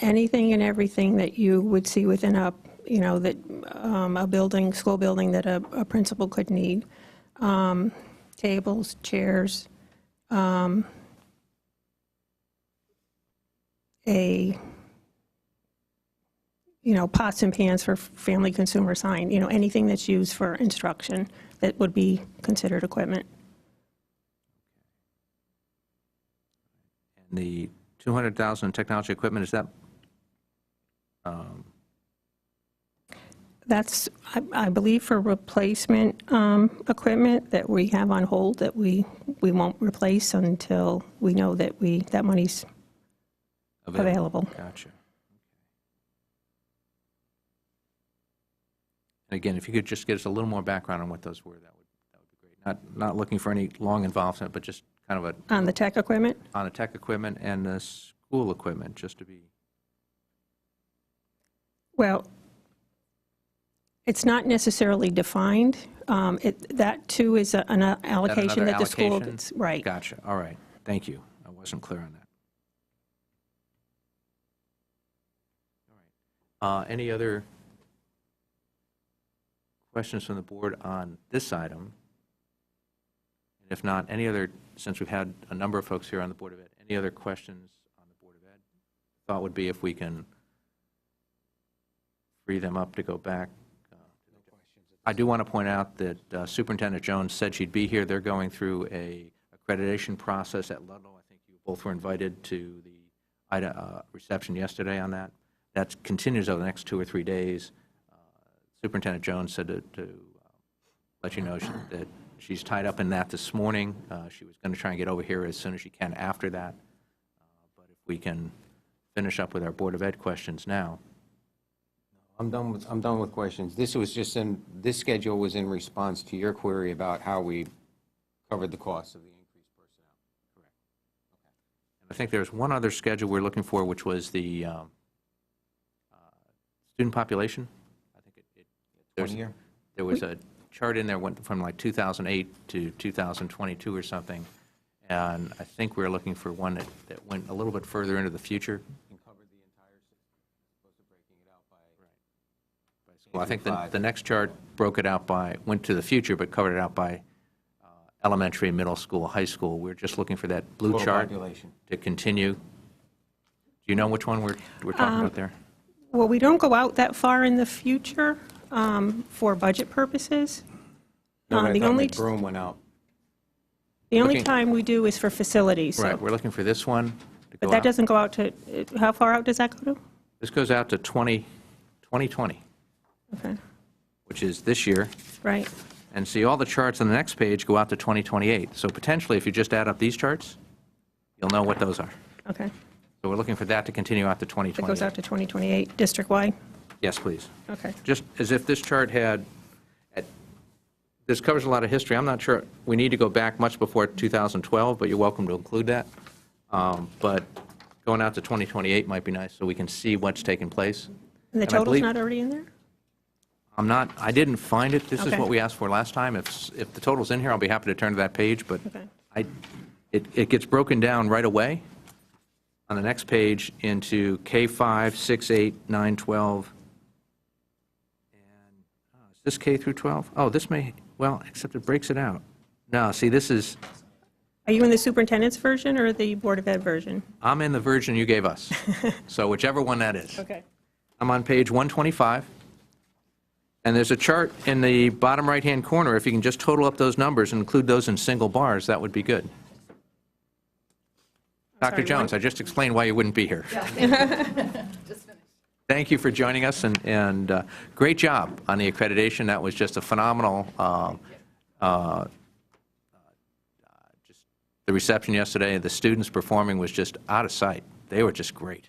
Anything and everything that you would see within a building, school building that a principal could need. Tables, chairs, pots and pans for family consumer sign, anything that's used for instruction that would be considered equipment. And the $200,000 in technology equipment, is that, That's, I believe, for replacement equipment that we have on hold that we won't replace until we know that that money's available. Gotcha. And again, if you could just give us a little more background on what those were, that would be great. Not looking for any long involvement, but just kind of On the tech equipment? on the tech equipment and the school equipment, just to be, Well, it's not necessarily defined. That, too, is an allocation another that the school allocation? gets. Right. Gotcha, all right, thank you. I wasn't clear on that. Any other questions from the board on this item? And if not, any other, since we've had a number of folks here on the Board of Ed, any other questions on the Board of Ed? Thought would be if we can free them up to go back. I do want to point out that Superintendent Jones said she'd be here. They're going through a accreditation process at Ludlow. I think you both were invited to the reception yesterday on that. That continues over the next 2 or 3 days. Superintendent Jones said to let you know that she's tied up in that this morning. She was going to try and get over here as soon as she can after that. But if we can finish up with our Board of Ed questions now. I'm done with questions. This schedule was in response to your query about how we covered the costs of the increased personnel. Correct. And I think there's one other schedule we're looking for, which was the student population. I think there was a chart in there, went from like 2008 to 2022 or something, and I think we're looking for one that went a little bit further into the future. And covered the entire system, as opposed to breaking it out by. Well, I think the next chart broke it out by, went to the future, but covered it out by elementary, middle school, high school. We're just looking for that blue Total chart population. to continue. Do you know which one we're talking about there? Well, we don't go out that far in the future for budget purposes. No, but I The thought only McBroom went out. The only Looking- time we do is for facilities. so- Right, we're looking for this one to But go that out. doesn't go out to, how far out does that go to? This goes out to 2020, Okay, which is this year. right. And see, all the charts on the next page go out to 2028. So potentially, if you just add up these charts, you'll know what those are. Okay. So we're looking for that to continue out to It 2028. goes out to 2028, district-wide? Yes, please. Okay. Just as if this chart had, this covers a lot of history. I'm not sure, we need to go back much before 2012, but you're welcome to include that. But going out to 2028 might be nice, so we can see what's taking place. And the I total's believe- not already in there? I didn't find it. This is Okay. what we asked for last time. If the total's in here, I'll be happy to turn to that page, but Okay. it gets broken down right away on the next page into K5, 6, 8, 9, 12. And is this K through 12? Oh, this may, well, except it breaks it out. No, see, this is, Are you in the superintendent's version or the Board of Ed version? I'm in the version you gave us. So whichever one that is. Okay. I'm on page 125. And there's a chart in the bottom right-hand corner. If you can just total up those numbers and include those in single bars, that would be good. Dr. sorry, Jones, I just explained why you wouldn't be here. Thank you for joining us, and great job on the accreditation. That was just a phenomenal, just the reception yesterday, the students performing was just out of sight. They were just great.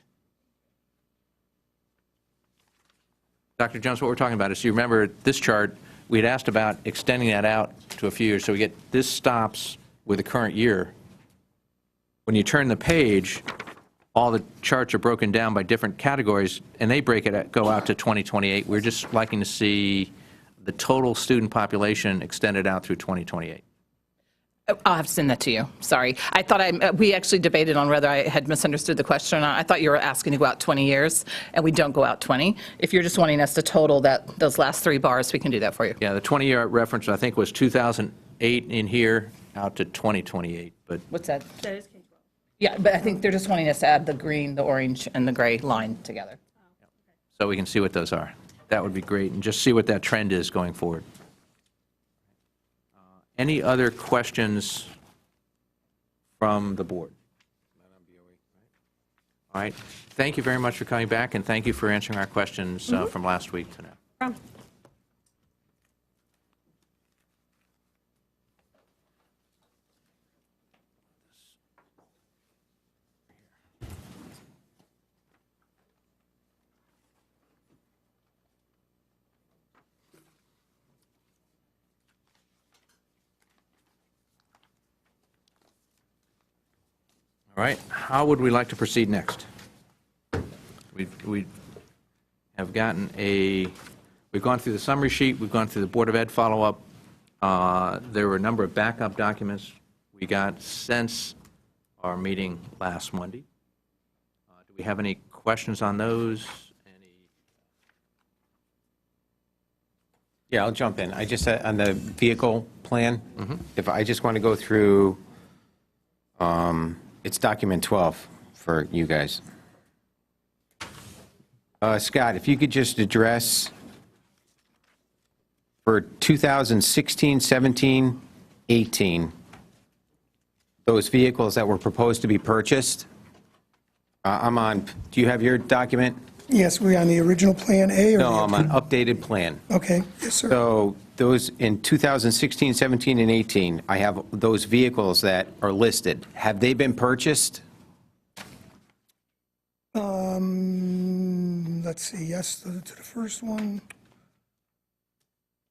Dr. Jones, what we're talking about is, you remember this chart, we had asked about extending that out to a few years, so we get, this stops with the current year. When you turn the page, all the charts are broken down by different categories, and they go out to 2028. We're just liking to see the total student population extended out through 2028. I'll have to send that to you. Sorry. I thought we actually debated on whether I had misunderstood the question or not. I thought you were asking to go out 20 years, and we don't go out 20. If you're just wanting us to total those last 3 bars, we can do that for you. Yeah, the 20-year reference, I think, was 2008 in here, out to 2028, but What's that? That is K-12. Yeah, but I think they're just wanting us to add the green, the orange, and the gray line together. so we can see what those are. That would be great, and just see what that trend is going forward. Any other questions from the board? All right. Thank you very much for coming back, and thank you for answering our questions from last week to now. Problem. All right. How would we like to proceed next? We have gotten we've gone through the summary sheet, we've gone through the Board of Ed follow-up. There were a number of backup documents we got since our meeting last Monday. Do we have any questions on those? Any Yeah, I'll jump in. I just, on the vehicle plan, if I just want to go through, it's document 12 for you guys. Scott, if you could just address for 2016, 17, 18, those vehicles that were proposed to be purchased. I'm on, do you have your document? Yes, we're on the original Plan A or? No, the I'm on updated plan. Okay, yes, sir. So those in 2016, 17, and 18, I have those vehicles that are listed. Have they been purchased? Let's see, yes to the first one.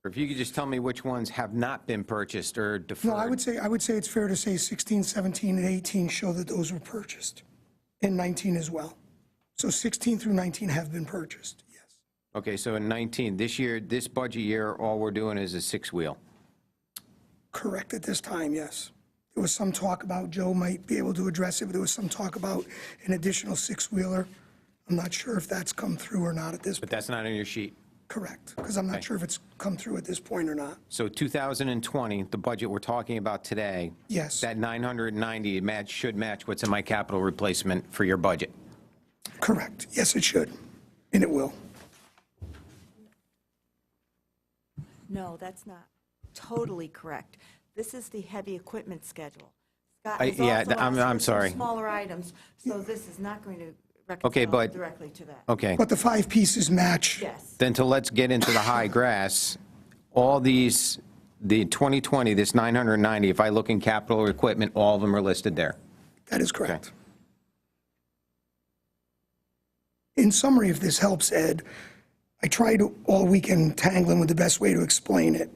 Or if you could just tell me which ones have not been purchased or deferred? No, I would say it's fair to say 16, 17, and 18 show that those were purchased, and 19 as well. So 16 through 19 have been purchased, yes. Okay, so in 19, this year, this budget year, all we're doing is a six-wheel. Correct at this time, yes. There was some talk about, Joe might be able to address it, but there was some talk about an additional six-wheeler. I'm not sure if that's come through or not at this But point. that's not on your sheet. Correct, because I'm not sure if it's come through at this point or not. So 2020, the budget we're talking about today. Yes. That 990 should match what's in my capital replacement for your budget. Correct, yes, it should, and it will. No, that's not totally correct. This is the heavy equipment schedule. Scott I- has yeah, also I'm asked for some sorry. smaller items, so this is not going to Okay, reconcile but- directly to that. Okay. But the five pieces match. Yes. Then let's get into the high grass. All these, the 2020, this 990, if I look in capital equipment, all of them are listed there. That is correct. In summary, if this helps, Ed, I tried all weekend tangling with the best way to explain it.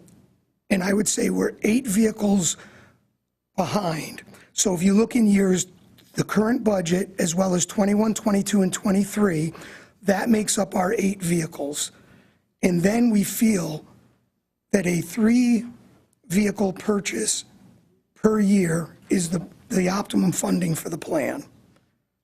And I would say we're 8 vehicles behind. So if you look in years, the current budget, as well as 21, 22, and 23, that makes up our 8 vehicles. And then we feel that a 3-vehicle purchase per year is the optimum funding for the plan.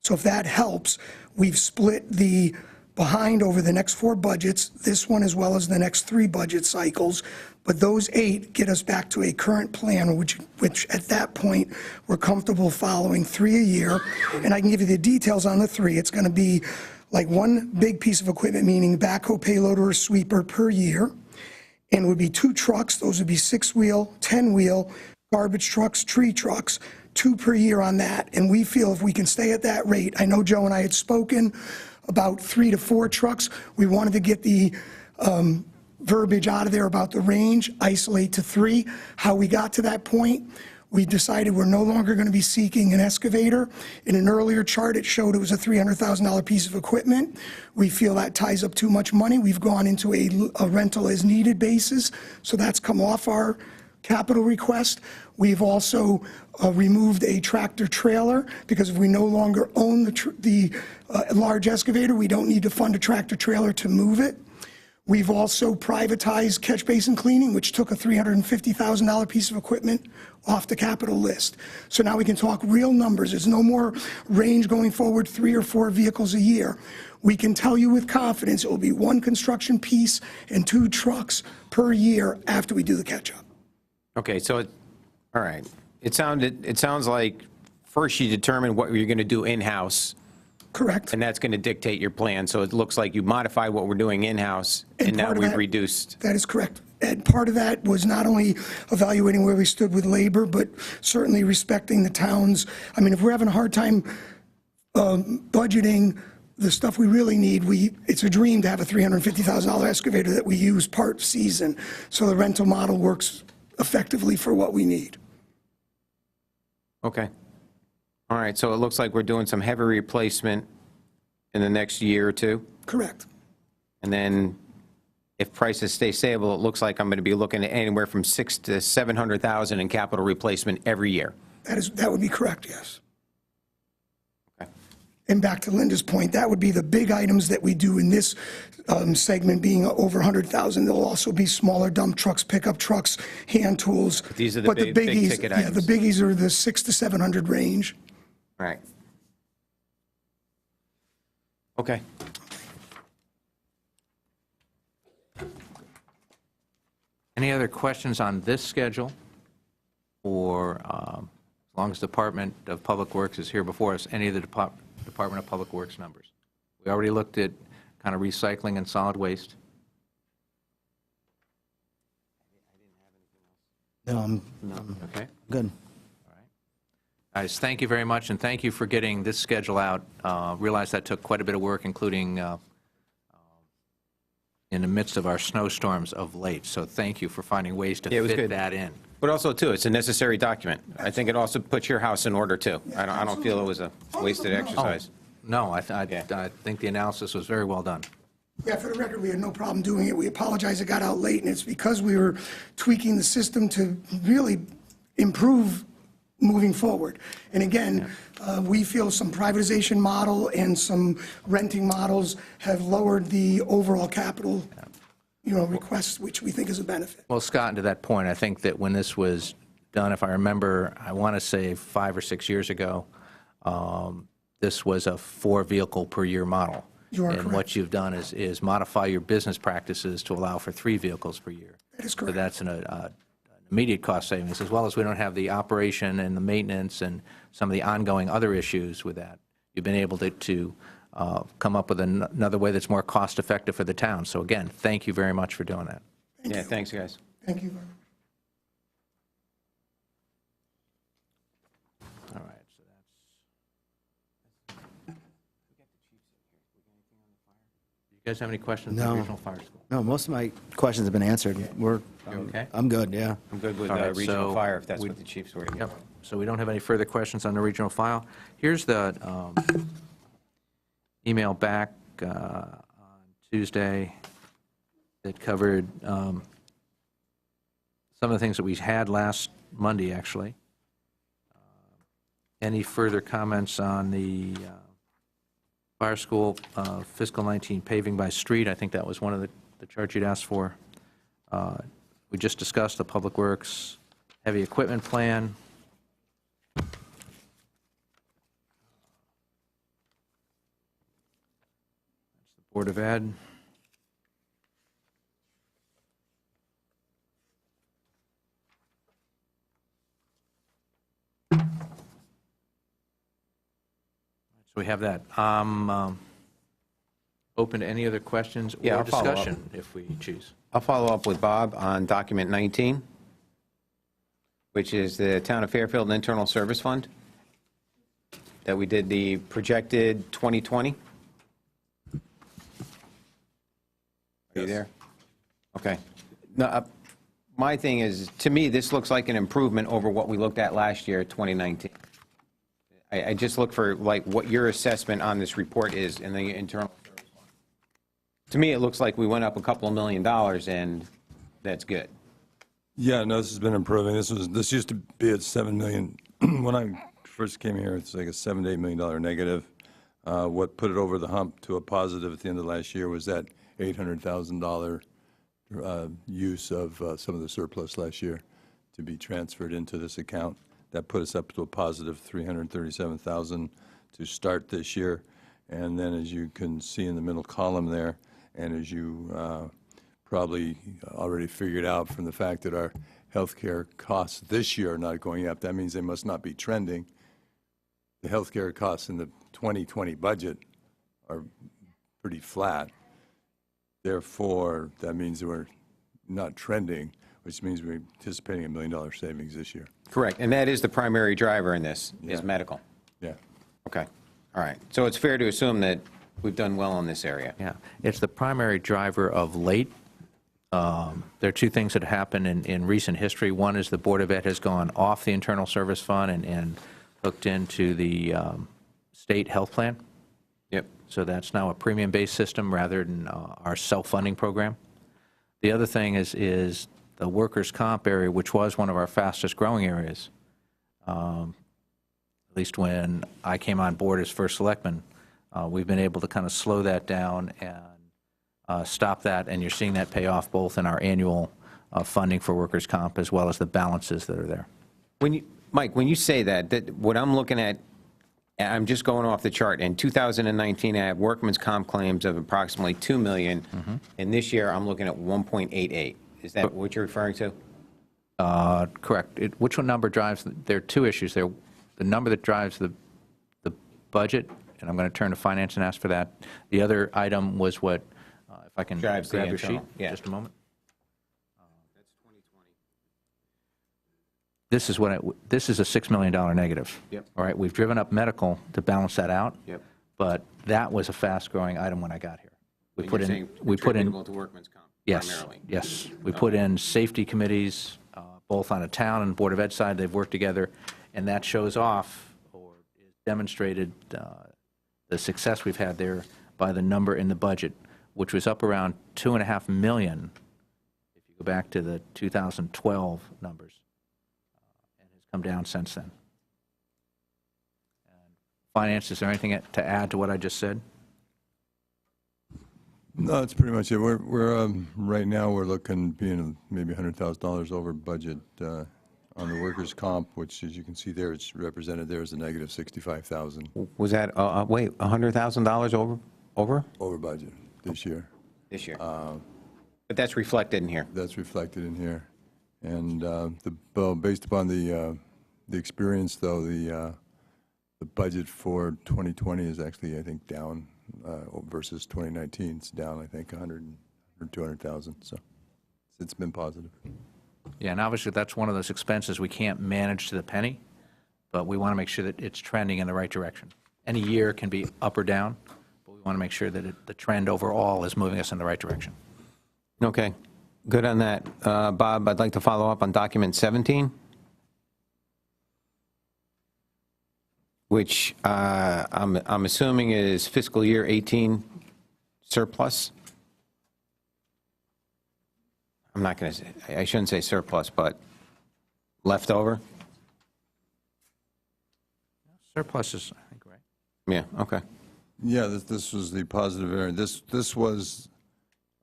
So if that helps, we've split the behind over the next 4 budgets, this one as well as the next 3 budget cycles. But those 8 get us back to a current plan, which at that point, we're comfortable following 3 a year. And I can give you the details on the 3. It's going to be like one big piece of equipment, meaning backhoe, payloader, or sweeper per year. And it would be 2 trucks. Those would be 6-wheel, 10-wheel, garbage trucks, tree trucks, 2 per year on that. And we feel if we can stay at that rate, I know Joe and I had spoken about 3 to 4 trucks. We wanted to get the verbiage out of there about the range, isolate to 3. How we got to that point, we decided we're no longer going to be seeking an excavator. In an earlier chart, it showed it was a $300,000 piece of equipment. We feel that ties up too much money. We've gone into a rental as needed basis, so that's come off our capital request. We've also removed a tractor trailer because if we no longer own the large excavator, we don't need to fund a tractor trailer to move it. We've also privatized catch basin cleaning, which took a $350,000 piece of equipment off the capital list. So now we can talk real numbers. There's no more range going forward, 3 or 4 vehicles a year. We can tell you with confidence it will be 1 construction piece and 2 trucks per year after we do the catch-up. Okay, so, all right. It sounds like first you determine what you're going to do in-house, Correct. and that's going to dictate your plan. So it looks like you modify what we're doing in-house, and now part of we've that- reduced. That is correct. And part of that was not only evaluating where we stood with labor, but certainly respecting the towns. I mean, if we're having a hard time budgeting the stuff we really need, it's a dream to have a $350,000 excavator that we use part season. So the rental model works effectively for what we need. Okay. All right, so it looks like we're doing some heavy replacement in the next year or 2. Correct. And then if prices stay stable, it looks like I'm going to be looking at anywhere from $600,000 to $700,000 in capital replacement every year. That would be correct, yes. Okay. And back to Linda's point, that would be the big items that we do in this segment being over 100,000. There'll also be smaller dump trucks, pickup trucks, hand tools. These are the But big biggies, ticket yeah, the items. biggies are the 600 to 700 range. All right. Okay. other questions on this schedule? Or, as long as Department of Public Works is here before us, any of the Department of Public Works numbers? We already looked at kind of recycling and solid waste. No, I'm Okay. good. Guys, thank you very much, and thank you for getting this schedule out. Realize that took quite a bit of work, including in the midst of our snowstorms of late. So thank you for finding ways to Yeah, it was fit good. that in. But also, too, it's a necessary document. I think it also puts your house in order, too. I don't feel it was a wasted exercise. No, I Yeah. think the analysis was very well done. Yeah, for the record, we had no problem doing it. We apologize it got out late, and it's because we were tweaking the system to really improve moving forward. And again, we feel some privatization model and some renting models have lowered the overall capital, requests, which we think is a benefit. Well, Scott, and to that point, I think that when this was done, if I remember, I want to say 5 or 6 years ago, this was a 4-vehicle per year model. You are And what correct. you've done is modify your business practices to allow for 3 vehicles per year. That is So correct. that's an immediate cost savings, as well as we don't have the operation and the maintenance and some of the ongoing other issues with that. You've been able to come up with another way that's more cost-effective for the town. So again, thank you very much for doing that. Yeah, thanks, guys. Thank you very much. All right, so that's... You guys have any questions on No. the regional fire school? No, most of my questions have been answered. okay? I'm good, yeah. I'm good with All right, regional so fire, if that's we- what the chiefs were. Yep, so we don't have any further questions on the regional file. Here's the email back on Tuesday that covered some of the things that we had last Monday, actually. Any further comments on the fire school fiscal 19 paving by street? I think that was one of the charts you'd asked for. We just discussed the Public Works heavy equipment plan. That's the Board of Ed. So we have that. Open to any other questions Yeah, or I'll follow up. discussion, if we choose. I'll follow up with Bob on document 19, which is the Town of Fairfield Internal Service Fund, that we did the projected 2020. Are you there? Okay. No, my thing is, to me, this looks like an improvement over what we looked at last year, 2019. I just look for, like, what your assessment on this report is in the internal service fund. To me, it looks like we went up a couple of $1 million, and that's good. Yeah, no, this has been improving. This used to be at $7 million. When I first came here, it's like a $7 to $8 million negative. What put it over the hump to a positive at the end of last year was that $800,000 use of some of the surplus last year to be transferred into this account. That put us up to a positive $337,000 to start this year. And then, as you can see in the middle column there, and as you probably already figured out from the fact that our healthcare costs this year are not going up, that means they must not be trending. The healthcare costs in the 2020 budget are pretty flat. Therefore, that means we're not trending, which means we're anticipating $1 million savings this year. Correct, and that is the primary driver in this, is Yeah. medical. Yeah. Okay, all right. So it's fair to assume that we've done well in this area. Yeah, it's the primary driver of late. There are two things that happen in recent history. One is the Board of Ed has gone off the internal service fund and hooked into the state health plan. Yep. So that's now a premium-based system rather than our self-funding program. The other thing is the workers' comp area, which was one of our fastest-growing areas, at least when I came on board as first selectman. We've been able to kind of slow that down and stop that, and you're seeing that pay off both in our annual funding for workers' comp as well as the balances that are there. Mike, when you say that what I'm looking at, I'm just going off the chart. In 2019, I have workman's comp claims of approximately $2 million, and this year I'm looking at 1.88. Is that what you're referring to? Correct. Which one number drives, there are two issues there. The number that drives the budget, and I'm going to turn to finance and ask for that. The other item was what, if I can grab Drives the your sheet, internal, yeah. just a moment. This is what, this is a $6 million negative. Yep. All right, we've driven up medical to balance that out. Yep. But that was a fast-growing item when I got here. We And put you're in, saying we put in. attributable to workman's comp Yes, primarily? yes. We put in safety committees, both on a town and Board of Ed side. They've worked together, and that shows off, or is demonstrated, the success we've had there by the number in the budget, which was up around $2.5 million, if you go back to the 2012 numbers, and has come down since then. Finance, is there anything to add to what I just said? No, that's pretty much it. We're right now, we're looking, being maybe $100,000 over budget on the workers' comp, which, as you can see there, it's represented there as a negative $65,000 Was that, wait, $100,000 over over budget this year. this year? But that's reflected in here. That's reflected in here. And based upon the experience, though, the budget for 2020 is actually, I think, down versus 2019. It's down, I think, 100 or 200,000. So it's been positive. Yeah, and obviously, that's one of those expenses we can't manage to the penny, but we want to make sure that it's trending in the right direction. Any year can be up or down, but we want to make sure that the trend overall is moving us in the right direction. Okay, good on that. Bob, I'd like to follow up on document 17, which I'm assuming is fiscal year 18 surplus. I'm not going to say, I shouldn't say surplus, but leftover? Surplus is, I think, right. Yeah, okay. Yeah, this was the positive variant. This was,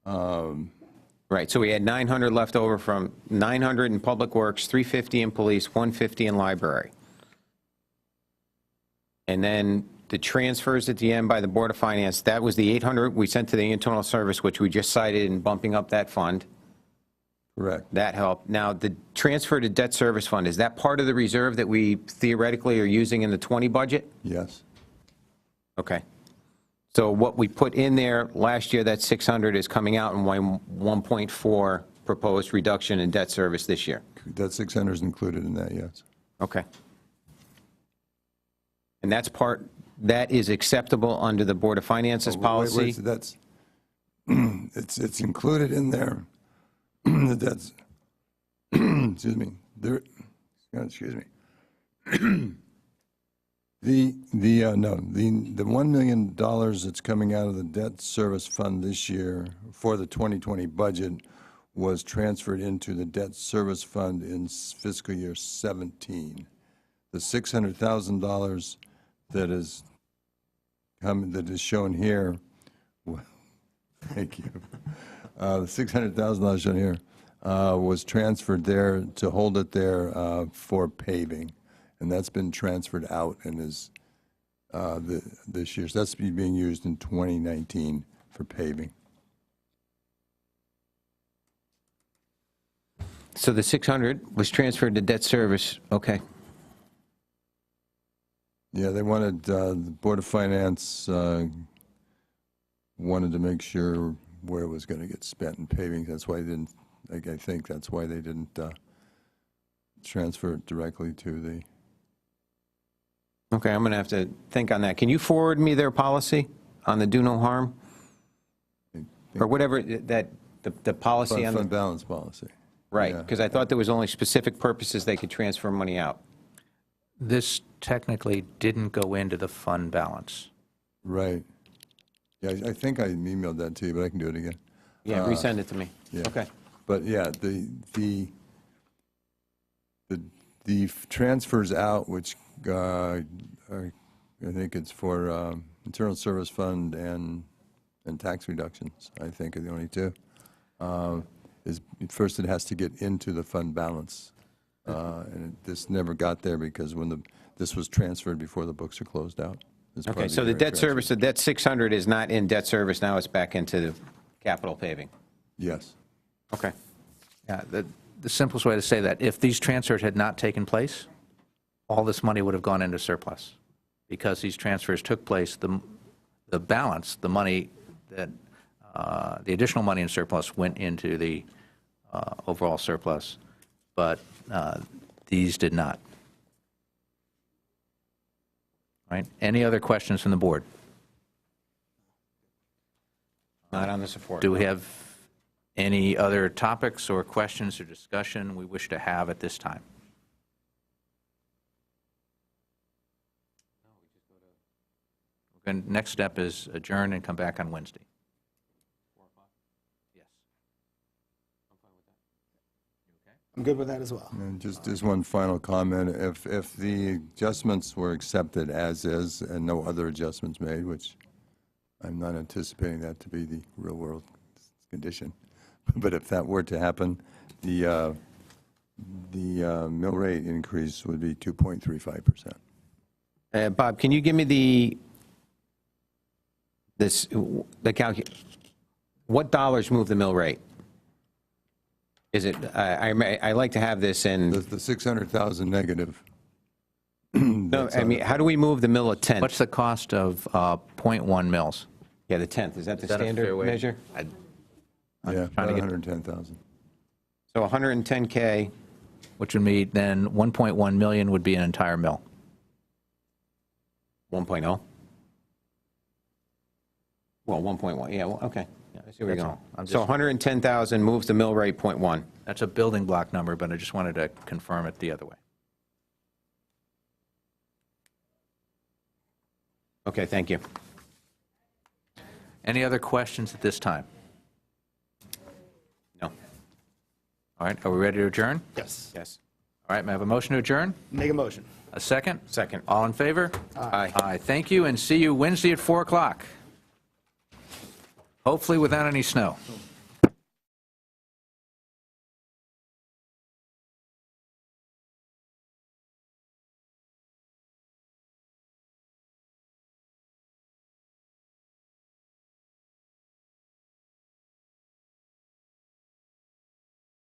Right, so we had 900 left over from 900 in Public Works, 350 in Police, 150 in Library. And then the transfers at the end by the Board of Finance, that was the 800 we sent to the internal service, which we just cited in bumping up that fund. correct. That helped. Now, the transfer to debt service fund, is that part of the reserve that we theoretically are using in the 20 budget? Yes. Okay. So what we put in there last year, that 600 is coming out in 1.4 proposed reduction in debt service this year. That 600 is included in that, yes. Okay. And that's part, that is acceptable under the Board of Finance's policy? Wait, that's, it's included in there. That's, excuse me, there, excuse me. The $1 million that's coming out of the debt service fund this year for the 2020 budget was transferred into the debt service fund in fiscal year 17. The $600,000 that is shown here, well, thank you. The $600,000 shown here was transferred there to hold it there for paving. And that's been transferred out and is this year. So that's being used in 2019 for paving. So the 600 was transferred to debt service, okay. Yeah, they wanted, the Board of Finance wanted to make sure where it was going to get spent in paving. That's why they didn't, I think that's why they didn't transfer it directly to the. Okay, I'm going to have to think on that. Can you forward me their policy on the do no harm? Or whatever, that, the policy on Fund the, balance policy. right, yeah. because I thought there was only specific purposes they could transfer money out. This technically didn't go into the fund balance. Right. Yeah, I think I emailed that to you, but I can do it again. Yeah, resend it to me. Yeah. Okay. But yeah, the transfers out, which are, I think it's for internal service fund and tax reductions, I think are the only two, is first it has to get into the fund balance. And this never got there because when this was transferred before the books are closed out. as part Okay, of so the year-end debt transfer. service, the debt 600 is not in debt service, now it's back into the capital paving. Yes. Okay. Yeah, the simplest way to say that, if these transfers had not taken place, all this money would have gone into surplus. Because these transfers took place, the balance, the money that, the additional money in surplus went into the overall surplus, but these did not. Right? Any other questions from the board? Not on the support. Do we have any other topics or questions or discussion we wish to have at this time? Next step is adjourn and come back on Wednesday. 4 o'clock? Yes. I'm fine with that. You okay? I'm good with that as well. And just one final comment. If the adjustments were accepted as is and no other adjustments made, which I'm not anticipating that to be the real-world condition, but if that were to happen, the mill rate increase would be 2.35%. Bob, can you give me the what dollars move the mill rate? Is it, I like to have this in, The 600,000 negative. no, I mean, how do we move the mill a tenth? What's the cost of 0.1 mils? Yeah, the tenth, is that the Is that a fair standard way? measure? Yeah, trying about to get- 110,000. So 110K, Which would mean then 1.1 million would be an entire mill. 1.0? Well, 1.1, yeah, well, okay. I see where you're That's going. all. I'm So just- 110,000 moves the mill rate 0.1. That's a building block number, but I just wanted to confirm it the other way. Okay, thank you. Any other questions at this time? No. All right, are we ready to adjourn? Yes. Yes. All right, may I have a motion to adjourn? Make a motion. A second? Second. All in favor? Aye. Aye, thank you, and see you Wednesday at 4 o'clock. Hopefully without any snow.